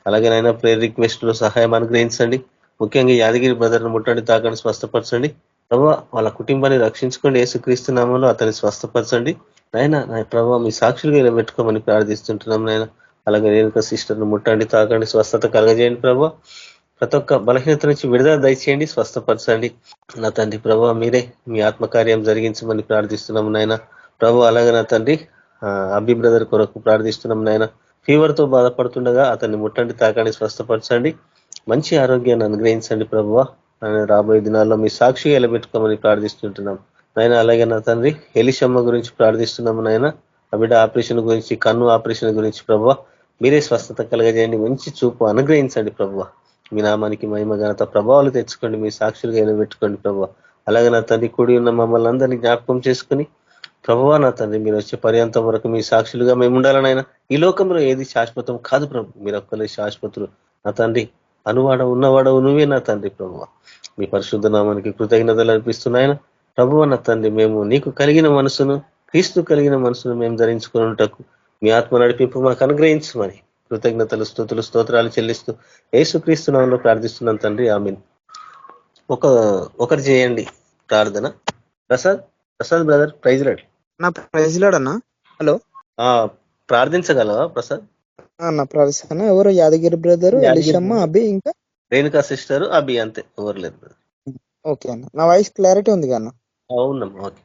అలాగే నాయన ప్రేయర్ రిక్వెస్ట్ లో సహాయం అనుగ్రహించండి. ముఖ్యంగా యాదగిరి బ్రదర్ను ముట్టండి, తాకండి, స్వస్థపరచండి ప్రభావ. వాళ్ళ కుటుంబాన్ని రక్షించుకోండి, యేసుక్రీస్తు నామములో అతన్ని స్వస్థపరచండి నాయన. ప్రభావ మీ సాక్షులుగా ఇలా పెట్టుకోమని ప్రార్థిస్తుంటున్నాం నాయన. అలాగే రేణుక సిస్టర్ను ముట్టండి, తాకండి, స్వస్థత కలగజేయండి ప్రభావ. ప్రతి ఒక్క బలహీనత నుంచి విడుదల దయచేయండి, స్వస్థపరచండి నా తండ్రి. ప్రభావ మీరే మీ ఆత్మకార్యం జరిగించమని ప్రార్థిస్తున్నాం నాయన ప్రభు. అలాగే నా తండ్రి అబ్బి బ్రదర్ కొరకు ప్రార్థిస్తున్నాం నాయన. ఫీవర్ తో బాధపడుతుండగా అతన్ని ముట్టండి, తాకండి, స్వస్థపరచండి, మంచి ఆరోగ్యాన్ని అనుగ్రహించండి ప్రభువ. రాబోయే దినాల్లో మీ సాక్షిగా ఎలబెట్టుకోమని ప్రార్థిస్తుంటున్నాం నాయన. అలాగే నా తండ్రి ఎలిషమ్మ గురించి ప్రార్థిస్తున్నాము నాయన. ఆ బిడ్డ ఆపరేషన్ గురించి, కన్ను ఆపరేషన్ గురించి ప్రభావ మీరే స్వస్థత కలగజేయండి, మంచి చూపు అనుగ్రహించండి ప్రభావ. మీ నామానికి మహిమ ఘనత ప్రభావాలు తెచ్చుకోండి, మీ సాక్షులుగా నిలబెట్టుకోండి ప్రభావ. అలాగే నా తండ్రి కూడి ఉన్న మమ్మల్ని అందరినీ జ్ఞాపకం చేసుకుని ప్రభువా నా తండ్రి మీరు వచ్చే పర్యంతం వరకు మీ సాక్షులుగా మేము ఉండాలనైనా. ఈ లోకంలో ఏది శాశ్వతం కాదు ప్రభు, మీరు ఒక్కరే శాశ్వతులు నా తండ్రి. అనువాడవు ఉన్నవాడవు నువ్వే నా తండ్రి ప్రభువ. మీ పరిశుద్ధ నామానికి కృతజ్ఞతలు అర్పిస్తున్నాయన ప్రభువ నా తండ్రి. మేము నీకు కలిగిన మనసును, క్రీస్తు కలిగిన మనసును మేము ధరించుకున్నటకు మీ ఆత్మ నడిపింపు మాకు అనుగ్రహించమని కృతజ్ఞతలు, స్తుతులు, స్తోత్రాలు చెల్లిస్తూ యేసుక్రీస్తు నామములో ప్రార్థిస్తున్నాను తండ్రి, ఆమేన్. ఒకటి చేయండి ప్రార్థన. Prasad brother, praise Lord. నా ప్రైజ్ లార్డ్ అన్న. హలో, ప్రార్థించగలవా ప్రసాద్? నా ప్రార్థన. ఎవరు? యాదగిరి బ్రదర్, ఎలిషమ్మ, అభి, ఇంకా రేణుకా సిస్టర్, అభి, అంతే, ఎవరు లేదు బ్రదర్. ఓకే అన్న. నా వాయిస్ క్లారిటీ ఉంది కన్నా? అవునమ్మా, ఓకే.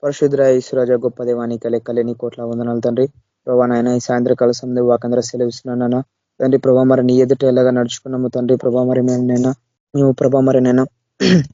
పరిశుద్ర ఈశ్వరాజ గొప్ప దేవానికి లెక్కలేని కోట్ల వందనాలు తండ్రి. ప్రభా నాయన ఈ సాయంత్రకాల సమయం వాకందరూ సెలవిస్తున్నాను తండ్రి. ప్రభా మరి నీ ఎదుట ఎలాగా నడుచుకున్నాము తండ్రి. ప్రభా మరి మేము ప్రభా మరి నైనా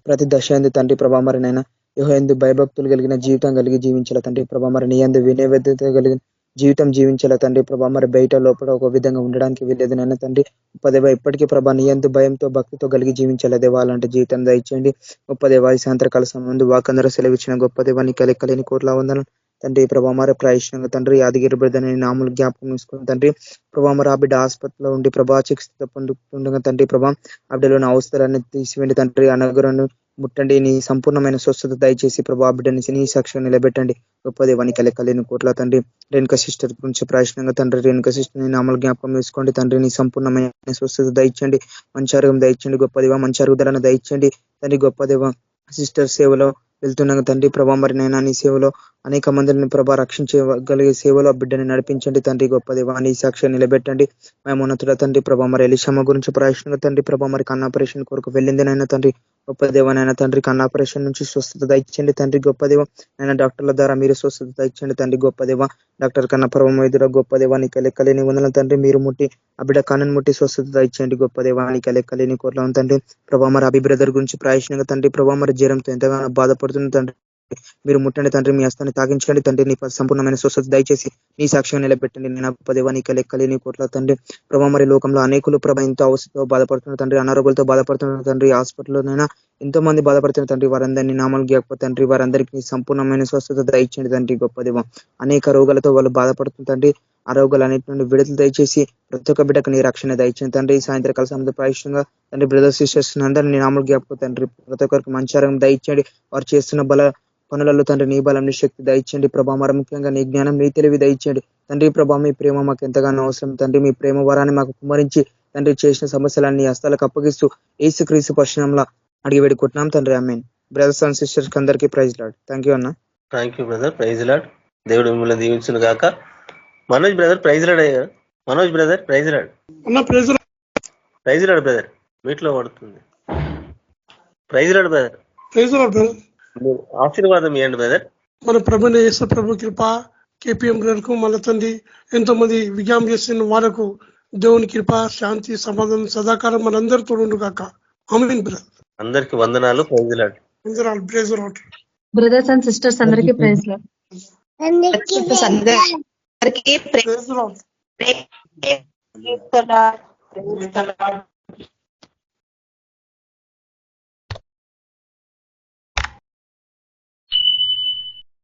ప్రతి దశ ఎందు తండ్రి ప్రభా మరి నైనా యందు భయభక్తులు కలిగిన జీవితం కలిగి జీవించాల తండ్రి. ప్రభా మరి నీ యందు వినయబద్ధత కలిగిన జీవితం జీవించాల తండ్రి. ప్రభా మరి బయట లోపల ఒక విధంగా ఉండడానికి వీలేదు నైనా తండ్రి. గొప్పదేవ ఇప్పటికీ ప్రభా నీ యందు భయంతో భక్తితో కలిగి జీవించాల దేవా. అలాంటి జీవితం దయచేయండి గొప్పదేవ. ఈ సాయంత్రకాల సమయం వాకందరూ సెలవిచ్చిన గొప్పదేవ నీకు లెక్కలేని కోట్ల వందనాలు తండ్రి. ప్రభా మరి ప్రయత్నంగా తండ్రి యాదగిరి బ్రదర్ నామూలు జ్ఞాపకం తీసుకుని తండ్రి. ప్రభా మరి ఆ బిడ్డ హాస్పిటల్లో ఉండి ప్రభా చికిత్స పొందుతుండగా తండ్రి. ప్రభా ఆ బిడ్డలోని అవసరాన్ని తీసివేండి తండ్రి. అనుగ్రహాన్ని ముట్టండి. నీ సంపూర్ణమైన స్వస్థత దయచేసి ప్రభా బిడ్డని నీ సాక్షిగా నిలబెట్టండి గొప్పదేవానికి లెక్కలేని కోట్ల తండ్రి. రేణుక సిస్టర్ గురించి ప్రయత్నంగా తండ్రి. రేణుక సిస్టర్ నామూలు జ్ఞాపకం తీసుకోండి తండ్రి. నీ సంపూర్ణమైన స్వస్థత దయచండి, మంచి ఆరోగ్యం దయచండి గొప్పదేవ. మంచి అరుగుదలను దయచండి తండ్రి గొప్పదేవ. సిస్టర్ సేవలో వెళ్తున్నాగా తండ్రి. ప్రభా మరి నైనా నీ సేవలో అనేక మందిని ప్రభా రక్షించగలిగే సేవలో బిడ్డని నడిపించండి తండ్రి గొప్పదేవ. నీ సాక్షి నిలబెట్టండి మేము ఉన్నతుడ తండ్రి. ప్రభా మరి ఎలిషమ్మ గురించి ప్రయత్నంగా తండ్రి. ప్రభా మరి కన్ను ఆపరేషన్ కొరకు వెళ్ళిందినైనా తండ్రి గొప్పదేవనైనా తండ్రి. కన్ను ఆపరేషన్ నుంచి స్వస్థత దయచండి తండ్రి గొప్పదేవ. నైనా డాక్టర్ల ద్వారా మీరు స్వస్థత దయచండి తండ్రి గొప్పదేవ. డాక్టర్ కన్నా ప్రభావం ఎదుర గొప్పదేవ నీకు లెక్కలేని వందల తండ్రి. మీరు ముట్టి ఆ బిడ్డ కన్నును ముట్టి స్వస్థత దయచండి గొప్పదేవ నీకు లెక్కలేని కోట్ల తండ్రి. ప్రభా మరి అభి బ్రదర్ గురించి ప్రయత్నంగా తండ్రి. ప్రభా మరి జ్వరంతో ఎంతగానో బాధపడుతుంది తండ్రి. మీరు ముట్టండి తండ్రి. మీ హస్తాన్ని తాగించండి తండ్రి. నీ సంపూర్ణమైన స్వస్థత దయచేసి నీ సాక్ష్యం నిలబెట్టండి. నేను గొప్పదేవ నీకు లెక్కలేని కోట్ల తండ్రి. ప్రభా మరి లోకంలో అనేకులు ప్రభా ఎంతో అవసరంతో బాధపడుతున్న తండ్రి. అనారోగ్యాలతో బాధపడుతున్న తండ్రి. హాస్పిటల్లోనైనా ఎంతో మంది బాధపడుతున్న తండ్రి. వారందరినీ నామాలు గీయకపోతే తండ్రి. వారందరికీ సంపూర్ణమైన స్వస్థత దయచేయండి తండ్రి గొప్పదేవ. అనేక రోగాలతో వాళ్ళు బాధపడుతున్న తండ్రి. ఆ రోగాలన్నిటి నుండి విడుదల దయచేసి ప్రతి ఒక్క బిడ్డకు నీ రక్షణ దయచేయండి తండ్రి. సాయంత్రకాల సమయంలో ప్రయత్నంగా తండ్రి బ్రదర్స్ సిస్టర్స్ అందరినీ నామాలు గీయకపోతే తండ్రి. ప్రతి ఒక్కరికి మంచి ఆరోగ్యం దయచేయండి. వారు చేస్తున్న పనులలో తండ్రి నీ బలం నీ శక్తి దయచేయండి ప్రభా. మరి ముఖ్యంగా నీ జ్ఞానం నీ తెలివి దయచేయండి తండ్రి. ప్రభా మీ ప్రేమ మాకు ఎంతగానో అవసరం తండ్రి. మీ ప్రేమ వరాన్ని మాకు కుమ్మరించి తండ్రి చేసిన సమస్యలన్నీ హస్తాలకు అప్పగిస్తూ యేసుక్రీస్తు పరిశునామములో అడిగి వేడుకుంటున్నాం తండ్రి, ఆమేన్. బ్రదర్స్ అండ్ సిస్టర్స్ అందరికీ ప్రైజ్ లార్డ్. థ్యాంక్ యూ అన్న. Thank you brother, praise Lord. దేవుడు మిమ్మల్ని దీవించును గాక. మనోజ్ బ్రదర్ ప్రైజ్ లార్డ్ అయ్యారు. Manoj brother praise Lord. Praise Lord brother, మీట్లో పడుతుంది. Praise Lord brother. ఆశీర్వాదం ఇవ్వండి బ్రదర్. మన ప్రభుని యేసు ప్రభు కృప కేపీఎం గారికి మళ్ళీ తండ్రి ఎంతో మంది విజయం చేసిన వారికి దేవుని కృప శాంతి సమాధానం సదాకాలం మనందరితో ఉండు కాక. ఆమేన్ బ్రదర్. అందరికి వందనాలు. Praise Lord. Praise Lord. Brothers and sisters అందరికీ ప్రైజ్ లార్డ్. Praise lord.